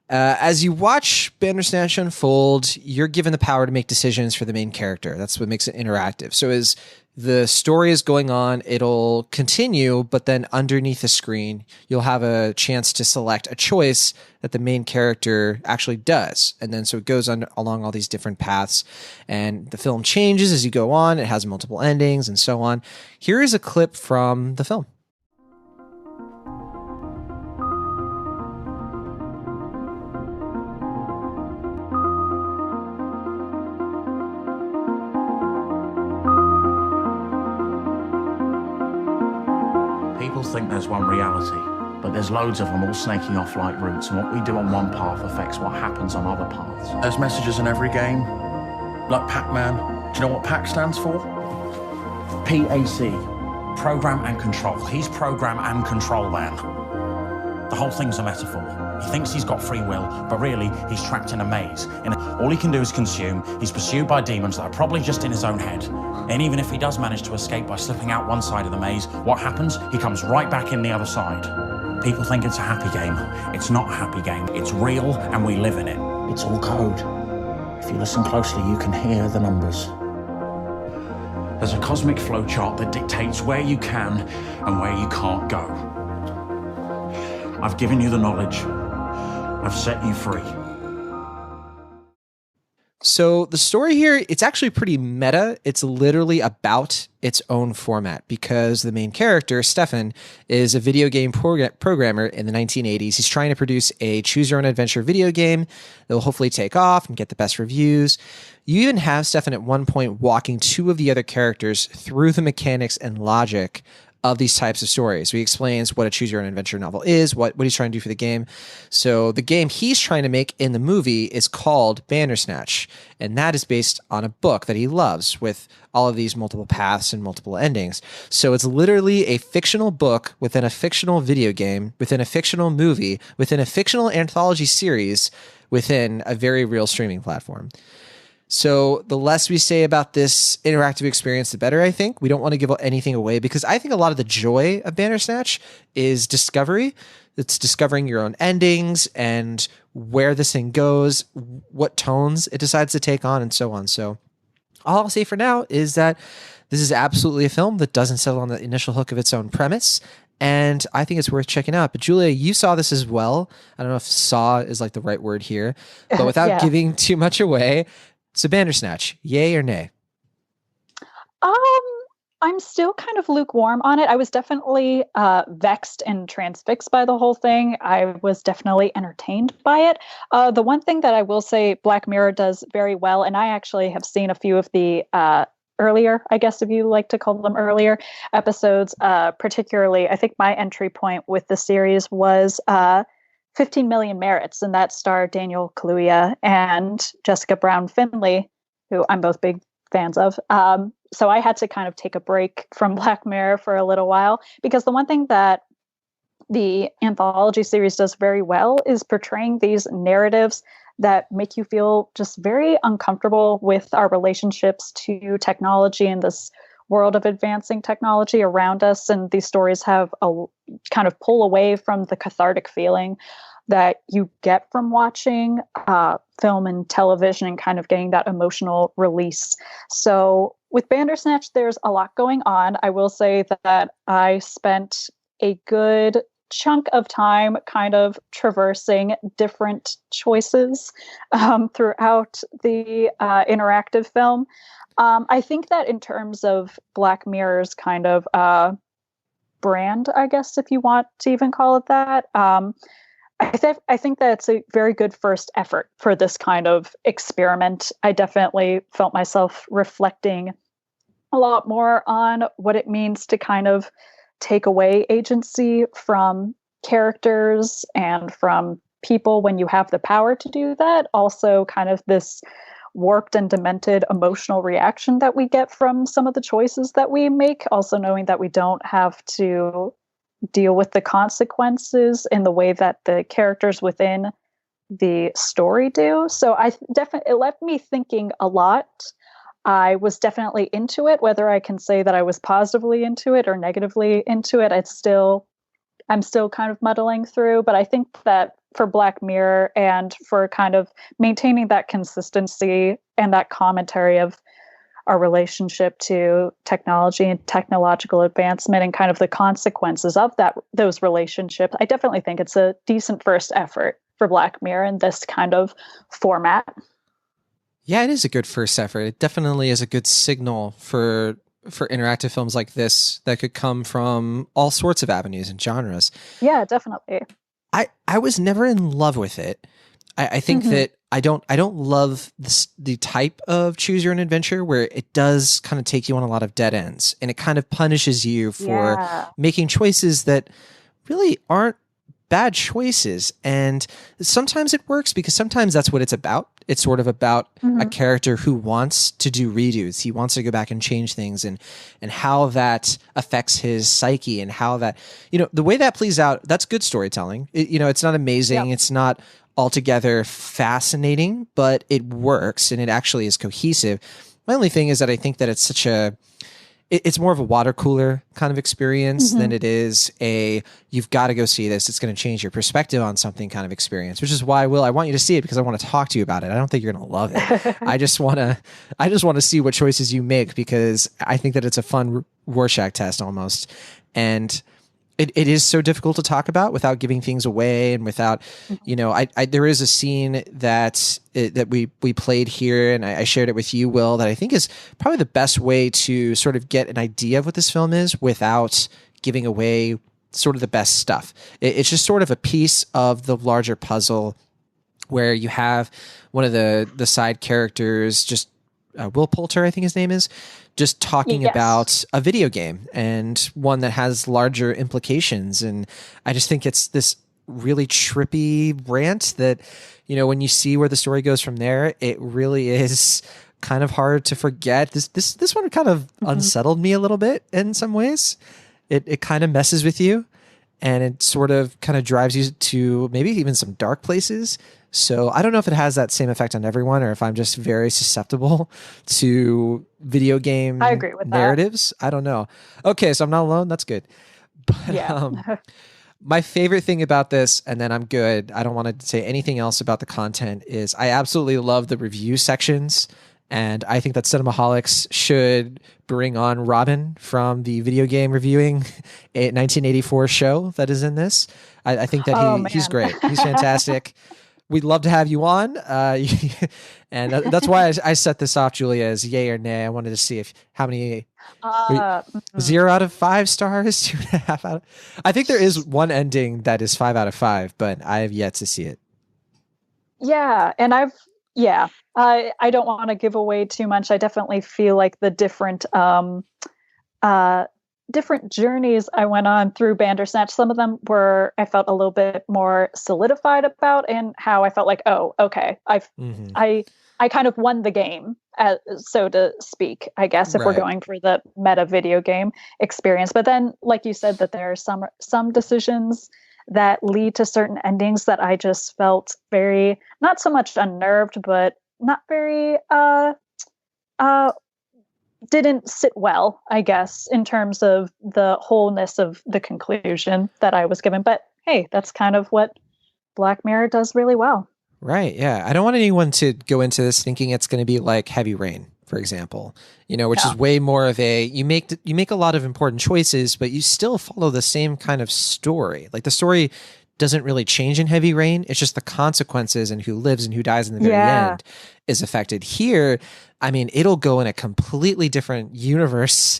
As you watch Bandersnatch unfold, you're given the power to make decisions for the main character. That's what makes it interactive. So as the story is going on, it'll continue, but then underneath the screen, you'll have a chance to select a choice that the main character actually does. And then so it goes along all these different paths, and the film changes as you go on. It has multiple endings and so on. Here is a clip from the film. People think there's one reality, but there's loads of them all snaking off like roots, and what we do on one path affects what happens on other paths. There's messages in every game, like Pac-Man. Do you know what PAC stands for? PAC, Program and Control. He's Program and Control Man. The whole thing's a metaphor. He thinks he's got free will, but really, he's trapped in a maze. All he can do is consume. He's pursued by demons that are probably just in his own head. And even if he does manage to escape by slipping out one side of the maze, what happens? He comes right back in the other side. People think it's a happy game. It's not a happy game. It's real, and we live in it. It's all code. If you listen closely, you can hear the numbers. There's a cosmic flowchart that dictates where you can and where you can't go. I've given you the knowledge. I've set you free. So the story here, it's actually pretty meta. It's literally about its own format because the main character, Stefan, is a video game programmer in the 1980s. He's trying to produce a choose-your-own-adventure video game that will hopefully take off and get the best reviews. You even have Stefan at one point walking 2 of the other characters through the mechanics and logic of these types of stories. So he explains what a choose-your-own-adventure novel is, what he's trying to do for the game. So the game he's trying to make in the movie is called Bandersnatch, and that is based on a book that he loves with all of these multiple paths and multiple endings. So it's literally a fictional book within a fictional video game, within a fictional movie, within a fictional anthology series, within a very real streaming platform. So the less we say about this interactive experience, the better, I think. We don't want to give anything away because I think a lot of the joy of Bandersnatch is discovery. It's discovering your own endings and where this thing goes, what tones it decides to take on, and so on. So all I'll say for now is that this is absolutely a film that doesn't settle on the initial hook of its own premise. And I think it's worth checking out. But Julia, you saw this as well. I don't know if saw is like the right word here, but without giving too much away. So Bandersnatch, yay or nay? I'm still kind of lukewarm on it. I was definitely vexed and transfixed by the whole thing. I was definitely entertained by it. The one thing that I will say Black Mirror does very well, and I actually have seen a few of the earlier, I guess if you like to call them earlier episodes, particularly, I think my entry point with the series was 15 Million Merits, and that starred Daniel Kaluuya and Jessica Brown Findlay, who I'm both big fans of. So I had to kind of take a break from Black Mirror for a little while, because the one thing that the anthology series does very well is portraying these narratives that make you feel just very uncomfortable with our relationships to technology and this world of advancing technology around us. And these stories have a kind of pull away from the cathartic feeling that you get from watching film and television and kind of getting that emotional release. So with Bandersnatch, there's a lot going on. I will say that I spent a good chunk of time kind of traversing different choices throughout the interactive film. I think that in terms of Black Mirror's kind of brand, I guess, if you want to even call it that, I think that it's a very good first effort for this kind of experiment. I definitely felt myself reflecting a lot more on what it means to kind of take away agency from characters and from people when you have the power to do that. Also, kind of this warped and demented emotional reaction that we get from some of the choices that we make. Also, knowing that we don't have to deal with the consequences in the way that the characters within the story do. So it left me thinking a lot. I was definitely into it. Whether I can say that I was positively into it or negatively into it, I'm still kind of muddling through. But I think that for Black Mirror and for kind of maintaining that consistency and that commentary of our relationship to technology and technological advancement and kind of the consequences of those relationships, I definitely think it's a decent first effort for Black Mirror in this kind of format. Yeah, it is a good first effort. It definitely is a good signal for interactive films like this that could come from all sorts of avenues and genres. Yeah, definitely. I was never in love with it. I think that I don't love the type of choose your own adventure where it does kind of take you on a lot of dead ends and it kind of punishes you for making choices that really aren't bad choices. And sometimes it works because sometimes that's what it's about. It's sort of about a character who wants to do redos. He wants to go back and change things and how that affects his psyche and how that, the way that plays out, that's good storytelling. It's not amazing. Yep. It's not altogether fascinating, but it works and it actually is cohesive. My only thing is that I think that it's more of a water cooler kind of experience than it is you've got to go see this. It's going to change your perspective on something kind of experience, which is why, Will, I want you to see it because I want to talk to you about it. I don't think you're going to love it. I just want to see what choices you make because I think that it's a fun Rorschach test almost. And it is so difficult to talk about without giving things away and without, there is a scene that we played here and I shared it with you, Will, that I think is probably the best way to sort of get an idea of what this film is without giving away sort of the best stuff. It's just sort of a piece of the larger puzzle where you have one of the side characters, just Will Poulter, I think his name is, just talking about a video game and one that has larger implications. And I just think it's this really trippy rant that, when you see where the story goes from there, it really is kind of hard to forget. This one kind of unsettled me a little bit in some ways. It kind of messes with you. and it sort of kind of drives you to maybe even some dark places. So I don't know if it has that same effect on everyone or if I'm just very susceptible to video game I agree with narratives. I don't know. Okay, so I'm not alone. That's good. But Yeah. my favorite thing about this, and then I'm good, I don't want to say anything else about the content, is I absolutely love the review sections. And I think that Cinemaholics should bring on Robin from the video game reviewing 1984 show that is in this. I think that he's great. He's fantastic. We'd love to have you on. And that's why I set this off, Julia, as yay or nay. I wanted to see how many 0 out of 5 stars, 2.5 out of. I think there is one ending that is 5 out of 5, but I have yet to see it. Yeah, and I don't want to give away too much. I definitely feel like the different different journeys I went on through Bandersnatch. Some of them I felt a little bit more solidified about, and how I felt like, oh, okay, I kind of won the game, so to speak, I guess, if we're going for the meta video game experience. But then, like you said, that there are some decisions that lead to certain endings that I just felt very, not so much unnerved, but not very, didn't sit well, I guess, in terms of the wholeness of the conclusion that I was given. But hey, that's kind of what Black Mirror does really well. Right. Yeah. I don't want anyone to go into this thinking it's going to be like Heavy Rain, for example, which is way more of you make a lot of important choices, but you still follow the same kind of story. Like the story doesn't really change in Heavy Rain. It's just the consequences and who lives and who dies in the very end is affected. Here, I mean, it'll go in a completely different universe,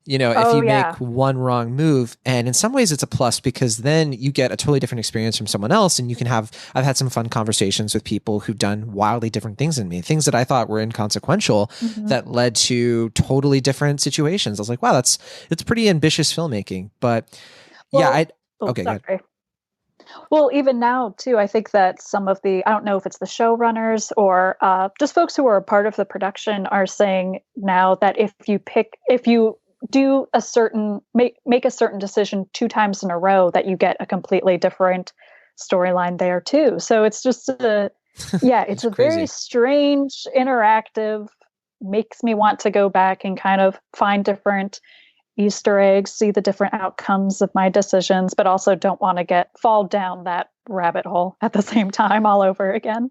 if you make one wrong move. And in some ways it's a plus, because then you get a totally different experience from someone else, and I've had some fun conversations with people who've done wildly different things than me, things that I thought were inconsequential that led to totally different situations. I was like, wow, it's pretty ambitious filmmaking. But okay, go ahead. Well, even now, too, I think that some of I don't know if it's the showrunners or just folks who are a part of the production are saying now that if you do make a certain decision 2 times in a row, that you get a completely different storyline there, too. So it's just it's a very strange, interactive, makes me want to go back and kind of find different Easter eggs, see the different outcomes of my decisions, but also don't want to fall down that rabbit hole at the same time all over again.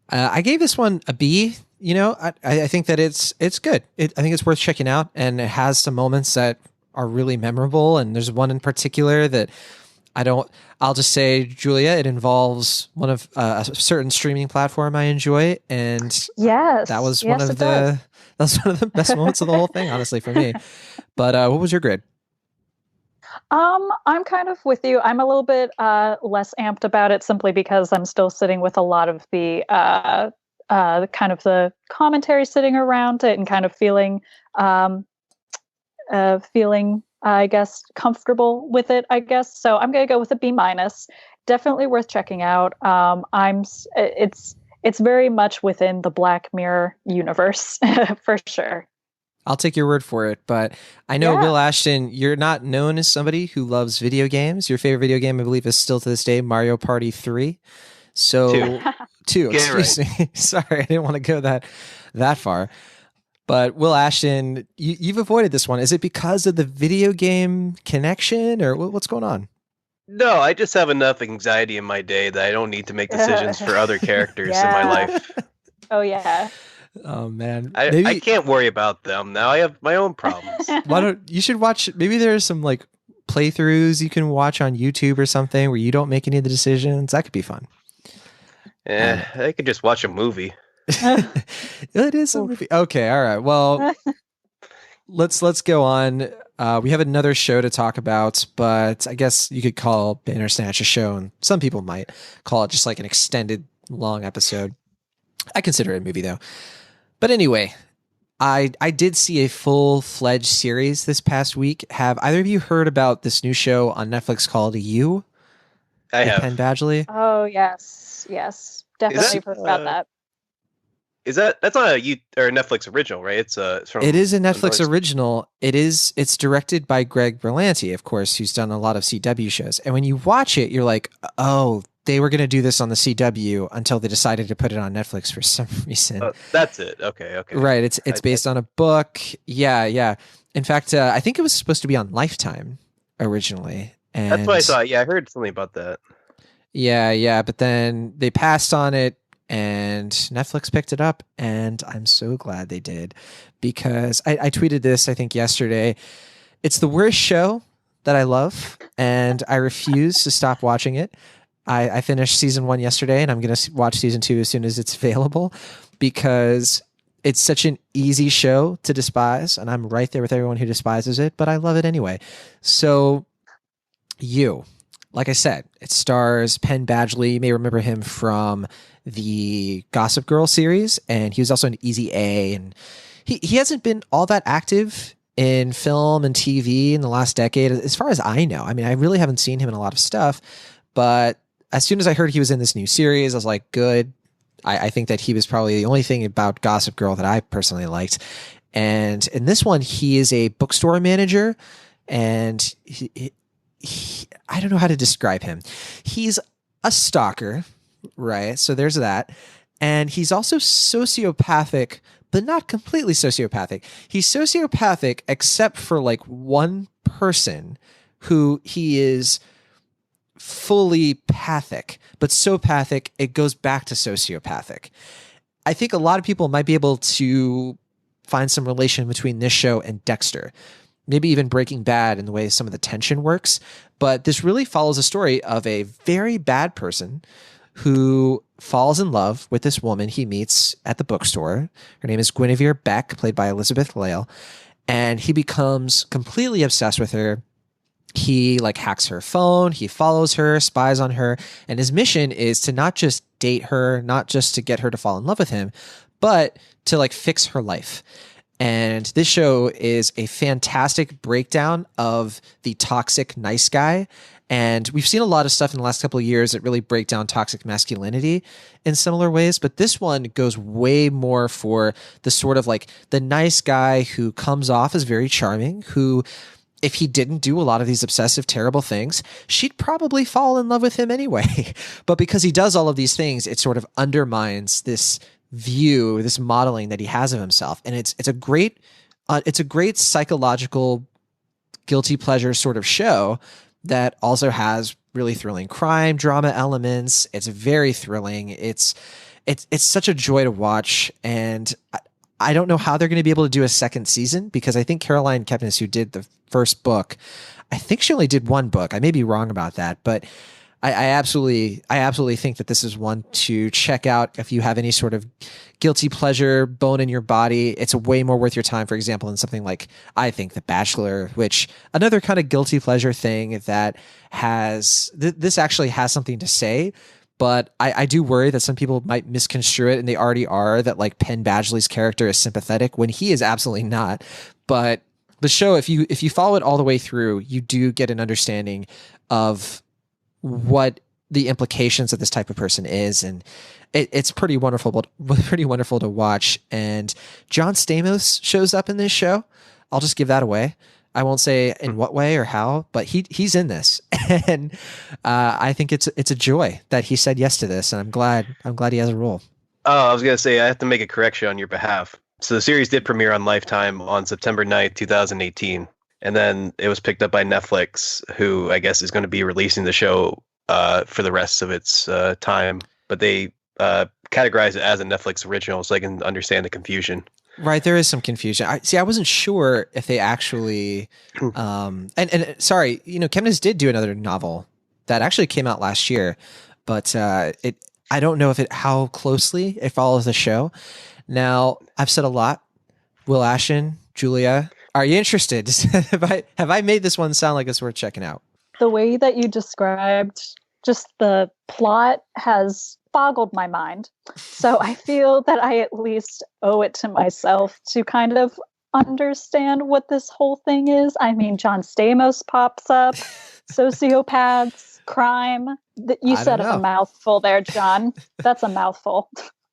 I gave this one a B. I think that it's good. I think it's worth checking out, and it has some moments that are really memorable. And there's one in particular that I'll just say, Julia, it involves one of a certain streaming platform I enjoy. And that was one of the best moments of the whole thing, honestly, for me. But what was your grade? I'm kind of with you. I'm a little bit less amped about it, simply because I'm still sitting with a lot of the kind of the commentary sitting around it, and kind of feeling I guess comfortable with it, I guess. So I'm going to go with a B-. Definitely worth checking out. It's very much within the Black Mirror universe for sure. I'll take your word for it, but I know, Will Ashton, you're not known as somebody who loves video games. Your favorite video game, I believe, is still to this day Mario Party 3. So, 2, excuse me. Sorry, I didn't want to go that far. But Will Ashton, you've avoided this one. Is it because of the video game connection, or what's going on? No, I just have enough anxiety in my day that I don't need to make decisions for other characters in my life. Oh, yeah. Oh man, I can't worry about them now. I have my own problems. You should watch? Maybe there's some like playthroughs you can watch on YouTube or something where you don't make any of the decisions. That could be fun. I could just watch a movie. It is a movie. Okay, all right. Well, let's go on. We have another show to talk about, but I guess you could call Bandersnatch a show, and some people might call it just like an extended long episode. I consider it a movie though. But anyway, I did see a full-fledged series this past week. Have either of you heard about this new show on Netflix called You? I have. Penn Badgley? Oh, yes. Definitely heard about that. that's not a Netflix original, right? It's from. It is a Netflix original. It's directed by Greg Berlanti, of course, who's done a lot of CW shows. And when you watch it, you're like, oh, they were going to do this on the CW until they decided to put it on Netflix for some reason. That's it. Okay. Right. It's based on a book. Yeah. In fact, I think it was supposed to be on Lifetime originally. And that's what I thought. Yeah, I heard something about that. Yeah. But then they passed on it and Netflix picked it up. And I'm so glad they did, because I tweeted this, I think, yesterday. It's the worst show that I love, and I refuse to stop watching it. I finished season 1 yesterday, and I'm going to watch season 2 as soon as it's available, because it's such an easy show to despise, and I'm right there with everyone who despises it, but I love it anyway. So, like I said, it stars Penn Badgley. You may remember him from the Gossip Girl series, and he was also in Easy A, and he hasn't been all that active in film and TV in the last decade, as far as I know. I mean, I really haven't seen him in a lot of stuff, but as soon as I heard he was in this new series, I was like, good. I think that he was probably the only thing about Gossip Girl that I personally liked. And in this one, he is a bookstore manager, and he I don't know how to describe him. He's a stalker, right? So there's that. And he's also sociopathic, but not completely sociopathic. He's sociopathic except for like one person who he is fully pathic, but so pathic it goes back to sociopathic. I think a lot of people might be able to find some relation between this show and Dexter, maybe even Breaking Bad in the way some of the tension works. But this really follows a story of a very bad person who falls in love with this woman he meets at the bookstore. Her name is Guinevere Beck, played by Elizabeth Lale, and he becomes completely obsessed with her. He like hacks her phone, he follows her, spies on her, and his mission is to not just date her, not just to get her to fall in love with him, but to like fix her life. And this show is a fantastic breakdown of the toxic nice guy. And we've seen a lot of stuff in the last couple of years that really break down toxic masculinity in similar ways. But this one goes way more for the sort of like the nice guy who comes off as very charming, who, if he didn't do a lot of these obsessive, terrible things, she'd probably fall in love with him anyway. But because he does all of these things, it sort of undermines this view, this modeling that he has of himself. And it's a great psychological guilty pleasure sort of show that also has really thrilling crime drama elements. It's very thrilling. It's such a joy to watch. And I don't know how they're going to be able to do a second season, because I think Caroline Kepnes, who did the first book, I think she only did one book. I may be wrong about that, but I absolutely think that this is one to check out if you have any sort of guilty pleasure bone in your body. It's way more worth your time, for example, than something like, I think, The Bachelor, which another kind of guilty pleasure thing that has, this actually has something to say, but I do worry that some people might misconstrue it, and they already are, that like Penn Badgley's character is sympathetic when he is absolutely not. But the show, if you follow it all the way through, you do get an understanding of what the implications of this type of person is, and it's pretty wonderful to watch. And John Stamos shows up in this show. I'll just give that away. I won't say in what way or how, but he's in this, and I think it's a joy that he said yes to this, and I'm glad he has a role. Oh, I was gonna say I have to make a correction on your behalf. So the series did premiere on Lifetime on September 9th, 2018. And then it was picked up by Netflix, who I guess is going to be releasing the show for the rest of its time. But they categorize it as a Netflix original, so I can understand the confusion. Right, there is some confusion. I wasn't sure if they actually, and sorry, Kepnes did do another novel that actually came out last year, but I don't know how closely it follows the show. Now, I've said a lot. Will Ashton, Julia, are you interested? Have I made this one sound like it's worth checking out? The way that you described just the plot has boggled my mind. So I feel that I at least owe it to myself to kind of understand what this whole thing is. I mean, John Stamos pops up, sociopaths, crime. You said a mouthful there, John. That's a mouthful.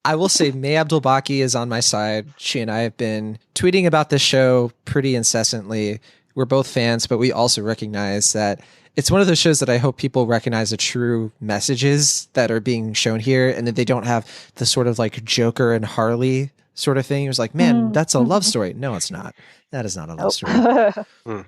I will say May Abdul-Baki is on my side. She and I have been tweeting about this show pretty incessantly. We're both fans, but we also recognize that it's one of those shows that I hope people recognize the true messages that are being shown here, and that they don't have the sort of like Joker and Harley sort of thing. It was like, man, that's a love story. No, it's not. That is not a love story.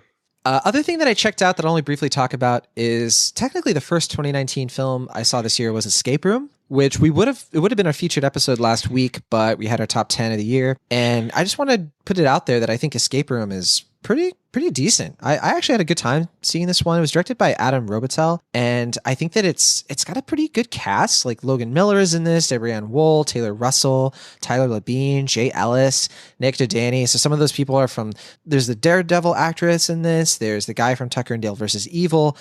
Other thing that I checked out that I'll only briefly talk about is technically the first 2019 film I saw this year was Escape Room, which it would have been our featured episode last week, but we had our top 10 of the year. And I just want to put it out there that I think Escape Room is pretty decent. I actually had a good time seeing this one. It was directed by Adam Robitel, and I think that it's got a pretty good cast. Like Logan Miller is in this, Debrianne Wool, Taylor Russell, Tyler Labine, Jay Ellis, Nick Dodani. So some of those people are from, there's the Daredevil actress in this, there's the guy from Tucker and Dale versus Evil.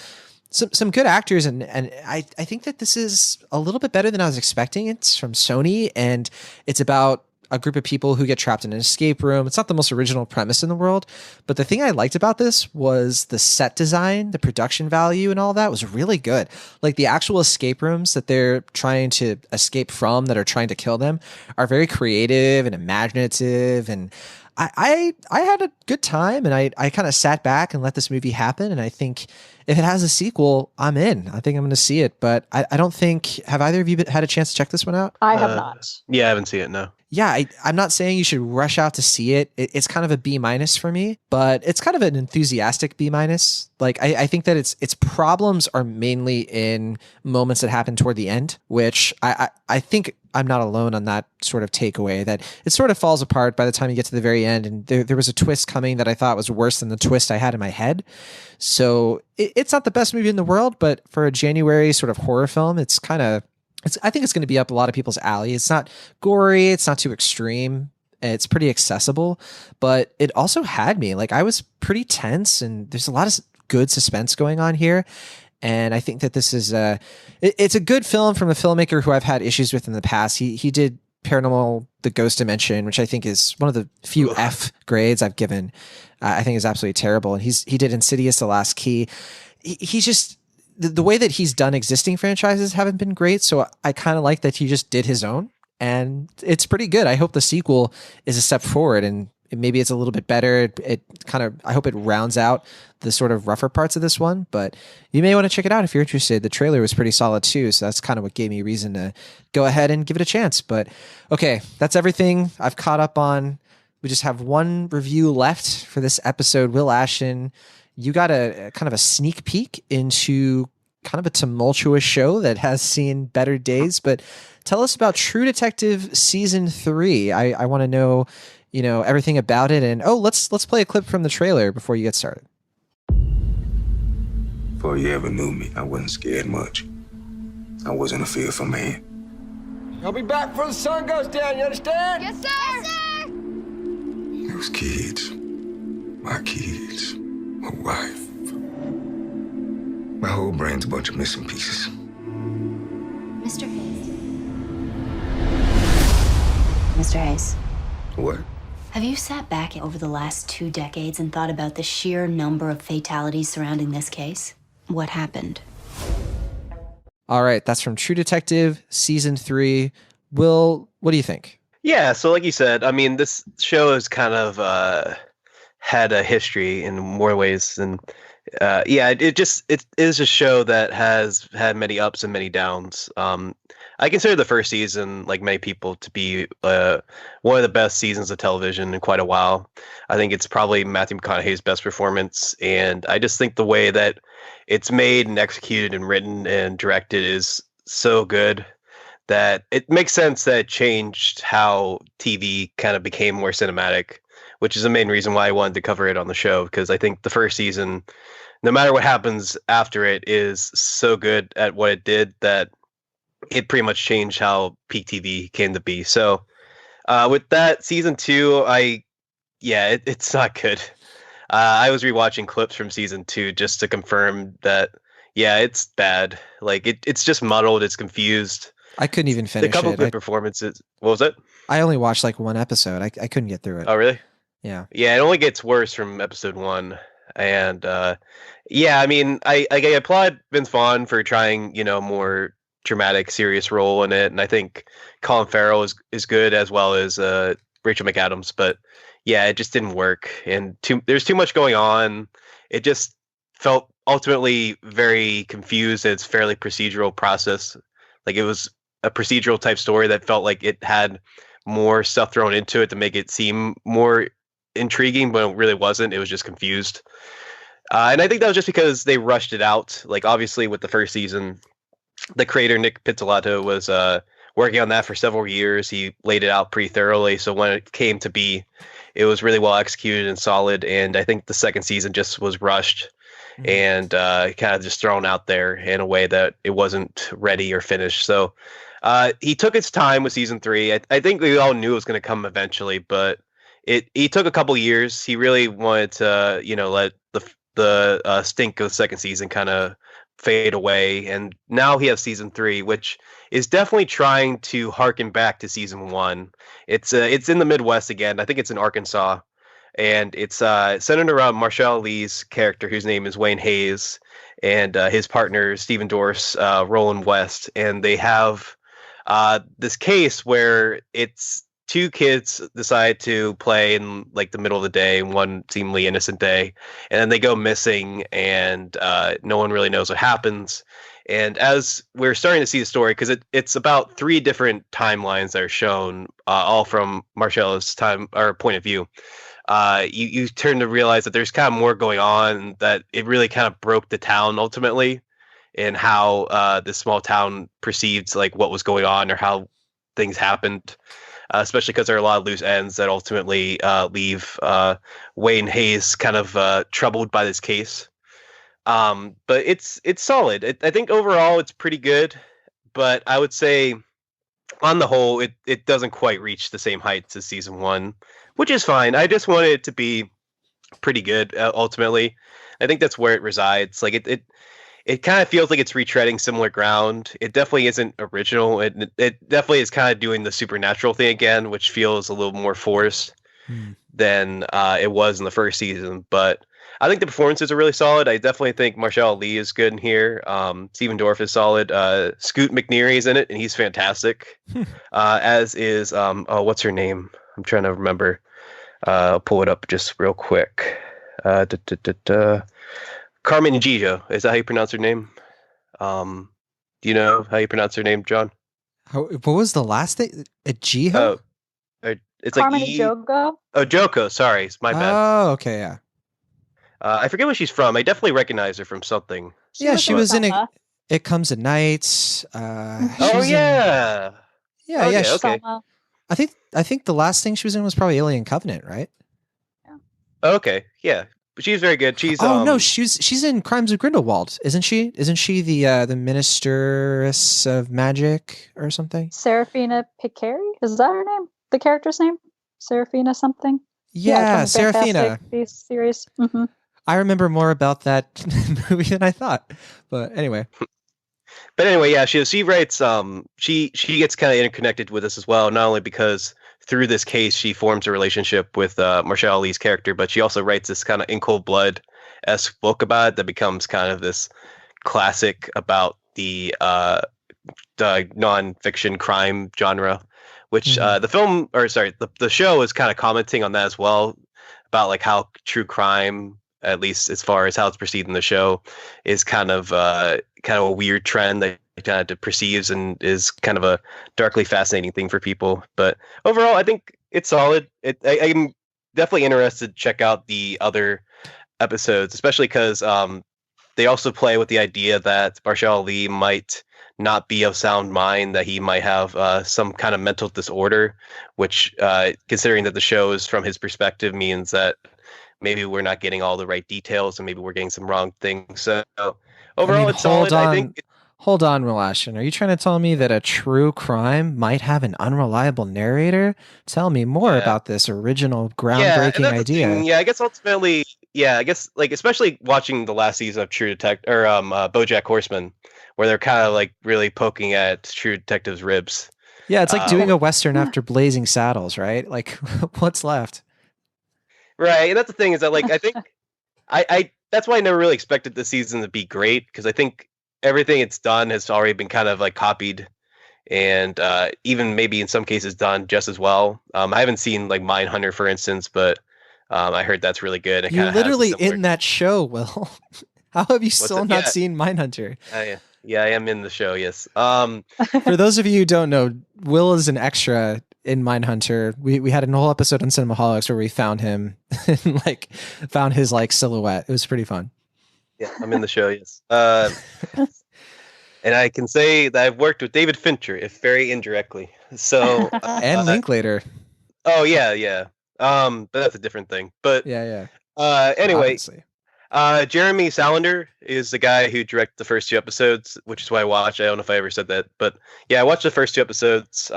Some good actors, and I think that this is a little bit better than I was expecting. It's from Sony, and it's about a group of people who get trapped in an escape room. It's not the most original premise in the world, but the thing I liked about this was the set design, the production value, and all that was really good. Like the actual escape rooms that they're trying to escape from, that are trying to kill them, are very creative and imaginative, and I had a good time, and I kind of sat back and let this movie happen. And I think if it has a sequel, I'm in. I think I'm going to see it, but I don't think, have either of you had a chance to check this one out? I have not. Yeah, I haven't seen it, no. Yeah, I'm not saying you should rush out to see it. It's kind of a B- for me, but it's kind of an enthusiastic B-. Like I think that its problems are mainly in moments that happen toward the end, which I think I'm not alone on that sort of takeaway, that it sort of falls apart by the time you get to the very end. And there was a twist coming that I thought was worse than the twist I had in my head. So it's not the best movie in the world, but for a January sort of horror film, it's kind of, I think it's going to be up a lot of people's alley. It's not gory. It's not too extreme. It's pretty accessible, but it also had me. Like I was pretty tense, and there's a lot of good suspense going on here. And I think that this is it's a good film from a filmmaker who I've had issues with in the past. He did Paranormal: The Ghost Dimension, which I think is one of the few F grades I've given. I think is absolutely terrible. And he did Insidious: The Last Key. He's just, the way that he's done existing franchises haven't been great. So I kind of like that he just did his own, and it's pretty good. I hope the sequel is a step forward, and maybe it's a little bit better. I hope it rounds out the sort of rougher parts of this one, but you may want to check it out if you're interested. The trailer was pretty solid too, so that's kind of what gave me reason to go ahead and give it a chance. But okay, that's everything I've caught up on. We just have one review left for this episode. Will Ashton, you got a kind of a sneak peek into kind of a tumultuous show that has seen better days, but tell us about True Detective Season 3. I want to know, everything about it. And let's play a clip from the trailer before you get started. Before you ever knew me, I wasn't scared much. I wasn't a fearful man. I'll be back before the sun goes down, you understand? Yes, sir! Yes, sir! Those kids, my kids, my wife. My whole brain's a bunch of missing pieces. Mr. Hayes. Mr. Hayes. What? Have you sat back over the last 2 decades and thought about the sheer number of fatalities surrounding this case? What happened? All right, that's from True Detective Season 3. Will, what do you think? Yeah, so like you said, I mean, this show has kind of had a history in more ways than, it is a show that has had many ups and many downs. I consider the first season, like many people, to be one of the best seasons of television in quite a while. I think it's probably Matthew McConaughey's best performance, and I just think the way that it's made and executed and written and directed is so good that it makes sense that it changed how TV kind of became more cinematic, which is the main reason why I wanted to cover it on the show, because I think the first season, no matter what happens after it, is so good at what it did that it pretty much changed how peak TV came to be. So with that, season 2, it's not good. I was rewatching clips from season 2 just to confirm that, it's bad. Like it's just muddled. It's confused. I couldn't even finish it. A couple good performances. What was it? I only watched like one episode. I couldn't get through it. Oh, really? Yeah. Yeah, it only gets worse from episode 1. And I mean, I applaud Vince Vaughn for trying, more dramatic, serious role in it, and I think Colin Farrell is good as well as Rachel McAdams. But yeah, it just didn't work, and there's too much going on. It just felt ultimately very confused. It's fairly procedural process. Like it was a procedural type story that felt like it had more stuff thrown into it to make it seem more intriguing, but it really wasn't. It was just confused. And I think that was just because they rushed it out. Like obviously with the first season, the creator Nick Pizzolatto was working on that for several years. He laid it out pretty thoroughly. So when it came to be, it was really well executed and solid. And I think the second season just was rushed and kind of just thrown out there in a way that it wasn't ready or finished. So he took his time with season 3. I think we all knew it was going to come eventually, but he took a couple years. He really wanted to, let the stink of the second season kind of fade away, and now he has season 3, which is definitely trying to harken back to season 1. It's in the Midwest again. I think it's in Arkansas, and it's centered around Marshall Lee's character, whose name is Wayne Hayes, and his partner Stephen Dorff's Roland West, and they have this case where it's 2 kids decide to play in like the middle of the day, one seemingly innocent day, and then they go missing, and no one really knows what happens. And as we're starting to see the story, because it's about 3 different timelines that are shown, all from Marcella's time or point of view, you turn to realize that there's kind of more going on, that it really kind of broke the town ultimately, and how this small town perceived like what was going on or how things happened. Especially because there are a lot of loose ends that ultimately leave Wayne Hayes kind of troubled by this case. But it's solid. I think overall it's pretty good, but I would say on the whole it doesn't quite reach the same heights as season 1, which is fine. I just wanted it to be pretty good ultimately. I think that's where it resides. Like it kind of feels like it's retreading similar ground. It definitely isn't original. It definitely is kind of doing the supernatural thing again, which feels a little more forced than it was in the first season. But I think the performances are really solid. I definitely think Marshall Lee is good in here. Stephen Dorff is solid. Scoot McNairy is in it, and he's fantastic. As is, what's her name? I'm trying to remember. I'll pull it up just real quick. Carmen Egidio, is that how you pronounce her name? Do you know how you pronounce her name, John? What was the last thing? Egidio? It's Carmen like Egidio? Oh, Joko. Sorry, it's my bad. Oh, okay, yeah. I forget where she's from. I definitely recognize her from something. She was in It Comes at Night. Yeah. Yeah. Okay. I think the last thing she was in was probably Alien Covenant, right? Yeah. Okay. Yeah. But she's very good. She's no, she's in Crimes of Grindelwald, isn't she? Isn't she the Ministress of Magic or something? Serafina Picari? Is that her name? The character's name? Serafina something? Yeah, from the Serafina. Fantastic Beasts series. Mm-hmm. I remember more about that movie than I thought. But anyway. But anyway, yeah, she writes. She gets kind of interconnected with us as well, not only because through this case she forms a relationship with Marshall Lee's character, but she also writes this kind of In Cold Blood-esque book about it that becomes kind of this classic about the non-fiction crime genre, which the show is kind of commenting on that as well, about like how true crime, at least as far as how it's perceived in the show, is kind of a weird trend that kind of perceives and is kind of a darkly fascinating thing for people. But overall, I think it's solid. I'm definitely interested to check out the other episodes, especially because they also play with the idea that Marshall Lee might not be of sound mind, that he might have some kind of mental disorder, which, considering that the show is from his perspective, means that maybe we're not getting all the right details and maybe we're getting some wrong things. So overall, it's solid. I think. Hold on, Will Ashton. Are you trying to tell me that a true crime might have an unreliable narrator? Tell me more about this original groundbreaking idea. Yeah, I guess ultimately, like especially watching the last season of True Detective or BoJack Horseman, where they're kind of like really poking at True Detective's ribs. Yeah, it's like doing a Western after Blazing Saddles, right? Like, what's left? Right, and that's the thing, is that like I think I that's why I never really expected this season to be great, because I think everything it's done has already been kind of like copied, and even maybe in some cases done just as well. I haven't seen like Mindhunter, for instance, but I heard that's really good. It You're kinda has a literally similar- in that show, Will. How have you still it? not Yeah. seen Mindhunter? Yeah, I am in the show. Yes. For those of you who don't know, Will is an extra in Mindhunter. We had a whole episode on Cinemaholics where we found him and like found his like silhouette. It was pretty fun. Yeah, I'm in the show. Yes. And I can say that I've worked with David Fincher, if very indirectly. So and Linklater. Oh yeah. But that's a different thing. But yeah. Anyway, Obviously. Jeremy Salander is the guy who directed the first 2 episodes, which is why I watched. I don't know if I ever said that, but yeah, I watched the first 2 episodes.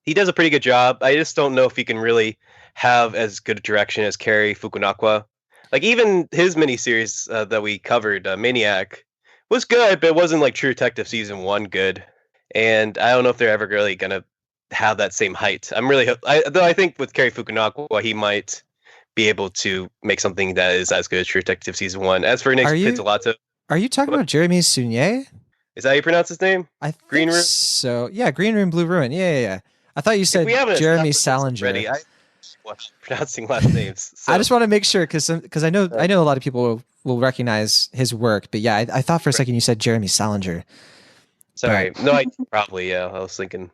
He does a pretty good job. I just don't know if he can really have as good a direction as Cary Fukunaga. Like even his miniseries that we covered, Maniac, was good, but it wasn't like True Detective season 1 good. And I don't know if they're ever really gonna have that same height. Though I think with Cary Fukunaga, he might be able to make something that is as good as True Detective season 1. As for Nick Pizzolatto, are you talking about Jeremy Saulnier? Is that how you pronounce his name? I think Green Room. So yeah, Green Room, Blue Ruin. Yeah. I thought you said Jeremy Salinger. I pronouncing last names. So. I just want to make sure because I know a lot of people will recognize his work, but yeah, I thought for a second you said Jeremy Salinger. Sorry, no, I probably I was thinking.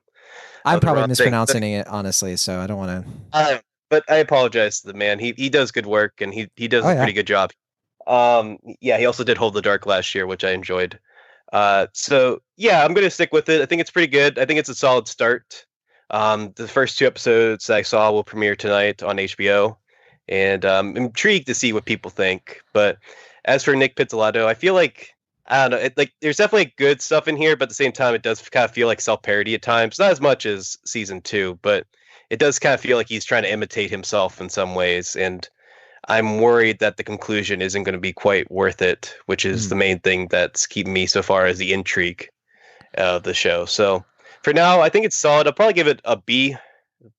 I'm probably mispronouncing it honestly, so I don't want to. But I apologize to the man. He does good work and he does a pretty good job. He also did Hold the Dark last year, which I enjoyed. So yeah, I'm gonna stick with it. I think it's pretty good. I think it's a solid start. The first 2 episodes I saw will premiere tonight on HBO, and I'm intrigued to see what people think. But as for Nick Pizzolatto, I feel like I don't know. There's definitely good stuff in here, but at the same time, it does kind of feel like self-parody at times. Not as much as season 2, but it does kind of feel like he's trying to imitate himself in some ways. And I'm worried that the conclusion isn't going to be quite worth it, which is the main thing that's keeping me so far as the intrigue of the show. So for now, I think it's solid. I'll probably give it a B,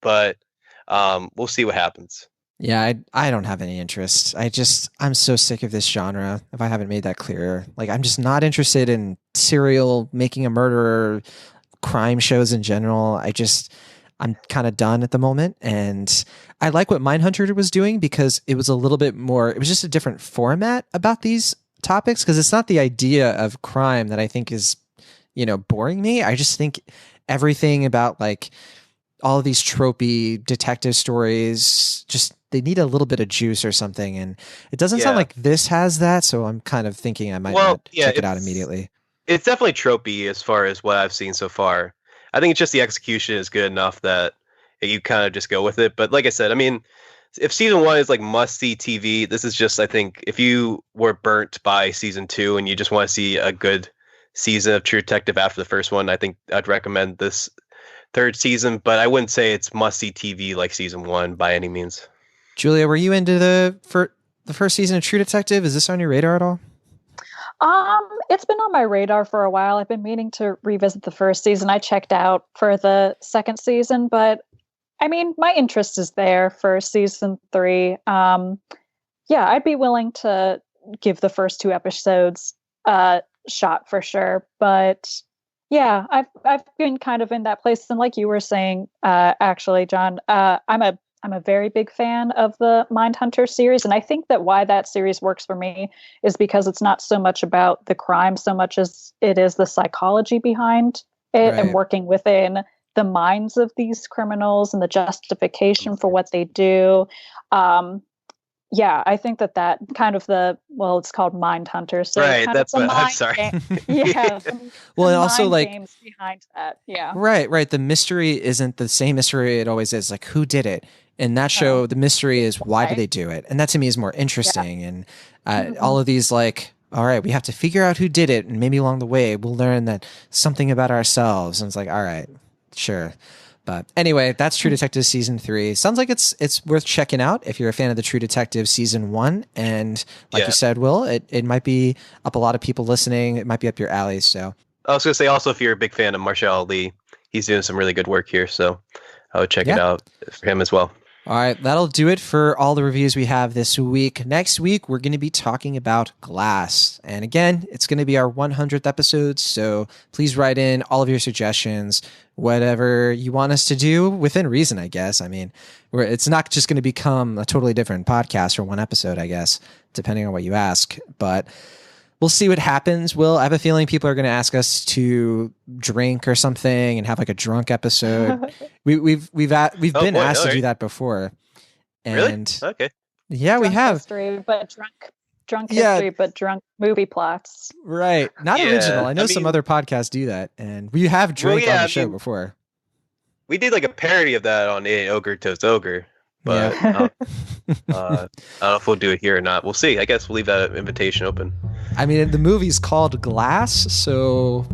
but we'll see what happens. Yeah, I don't have any interest. I'm so sick of this genre, if I haven't made that clearer. Like, I'm just not interested in serial making a murderer, crime shows in general. I'm kind of done at the moment. And I like what Mindhunter was doing because it was a little bit more, it was just a different format about these topics, because it's not the idea of crime that I think is, boring me. I just think everything about like all of these tropey detective stories, just they need a little bit of juice or something. And it doesn't sound like this has that. So I'm kind of thinking I might not check it out immediately. It's definitely tropey as far as what I've seen so far. I think it's just the execution is good enough that you kind of just go with it. But like I said, I mean, if season 1 is like must-see TV, this is just, I think, if you were burnt by season 2 and you just want to see a good season of True Detective after the first one, I think I'd recommend this 3rd season. But I wouldn't say it's must-see TV like season 1 by any means. Julia, were you into the first season of True Detective? Is this on your radar at all? It's been on my radar for a while. I've been meaning to revisit the first season. I checked out for the 2nd season, but I mean, my interest is there for season 3. I'd be willing to give the first 2 episodes a shot for sure. But yeah, I've been kind of in that place. And like you were saying, actually, John, I'm a very big fan of the Mindhunter series. And I think that why that series works for me is because it's not so much about the crime so much as it is the psychology behind it and working within the minds of these criminals and the justification for what they do. I think that kind of it's called Mindhunter. So right, that's what I'm sorry. Well, and also like games behind that. Yeah. Right. The mystery isn't the same mystery it always is. Like, who did it? In that show, the mystery is why did they do it? And that to me is more interesting. Yeah. And all of these, like, all right, we have to figure out who did it. And maybe along the way, we'll learn that something about ourselves. And it's like, all right, sure. But anyway, that's True Detective season 3. Sounds like it's worth checking out if you're a fan of the True Detective season 1. And like you said, Will, it might be up a lot of people listening. It might be up your alley. So I was going to say also, if you're a big fan of Marshall Ali, he's doing some really good work here. So I would check it out for him as well. All right, that'll do it for all the reviews we have this week. Next week, we're going to be talking about Glass. And again, it's going to be our 100th episode, so please write in all of your suggestions, whatever you want us to do within reason, I guess. I mean, it's not just going to become a totally different podcast for one episode, I guess, depending on what you ask. But we'll see what happens. I have a feeling people are going to ask us to drink or something and have like a drunk episode. We've been asked to do that before. And really? Okay. Yeah, drunk we have. History, but drunk history, but drunk movie plots. Right. Not original. I know some other podcasts do that, and we have drank on the show before. We did like a parody of that on A Ogre Toast Ogre. But I don't know if we'll do it here or not. We'll see. I guess we'll leave that invitation open. I mean, the movie's called Glass, so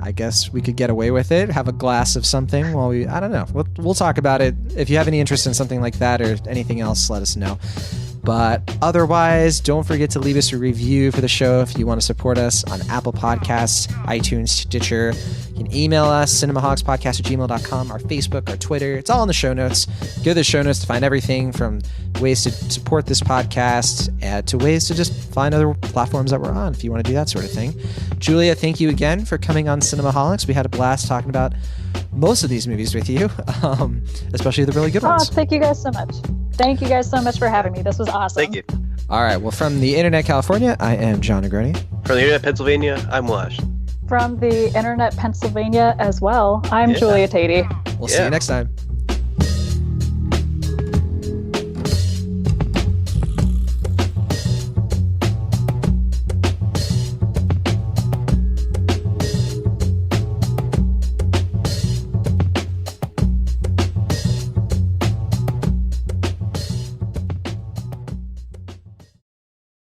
I guess we could get away with it. Have a glass of something while I don't know. We'll talk about it. If you have any interest in something like that or anything else, let us know. But otherwise, don't forget to leave us a review for the show if you want to support us on Apple Podcasts, iTunes, Stitcher. You can email us, cinemaholicspodcast@gmail.com, our Facebook, our Twitter. It's all in the show notes. Go to the show notes to find everything from ways to support this podcast to ways to just find other platforms that we're on if you want to do that sort of thing. Julia, thank you again for coming on Cinemaholics. We had a blast talking about most of these movies with you, especially the really good ones. Thank you guys so much. Thank you guys so much for having me. This was awesome. Thank you. All right. Well, from the Internet California, I am John Negroni. From the Internet Pennsylvania, I'm Wash. From the Internet Pennsylvania as well, I'm Julia Tatey. We'll see you next time.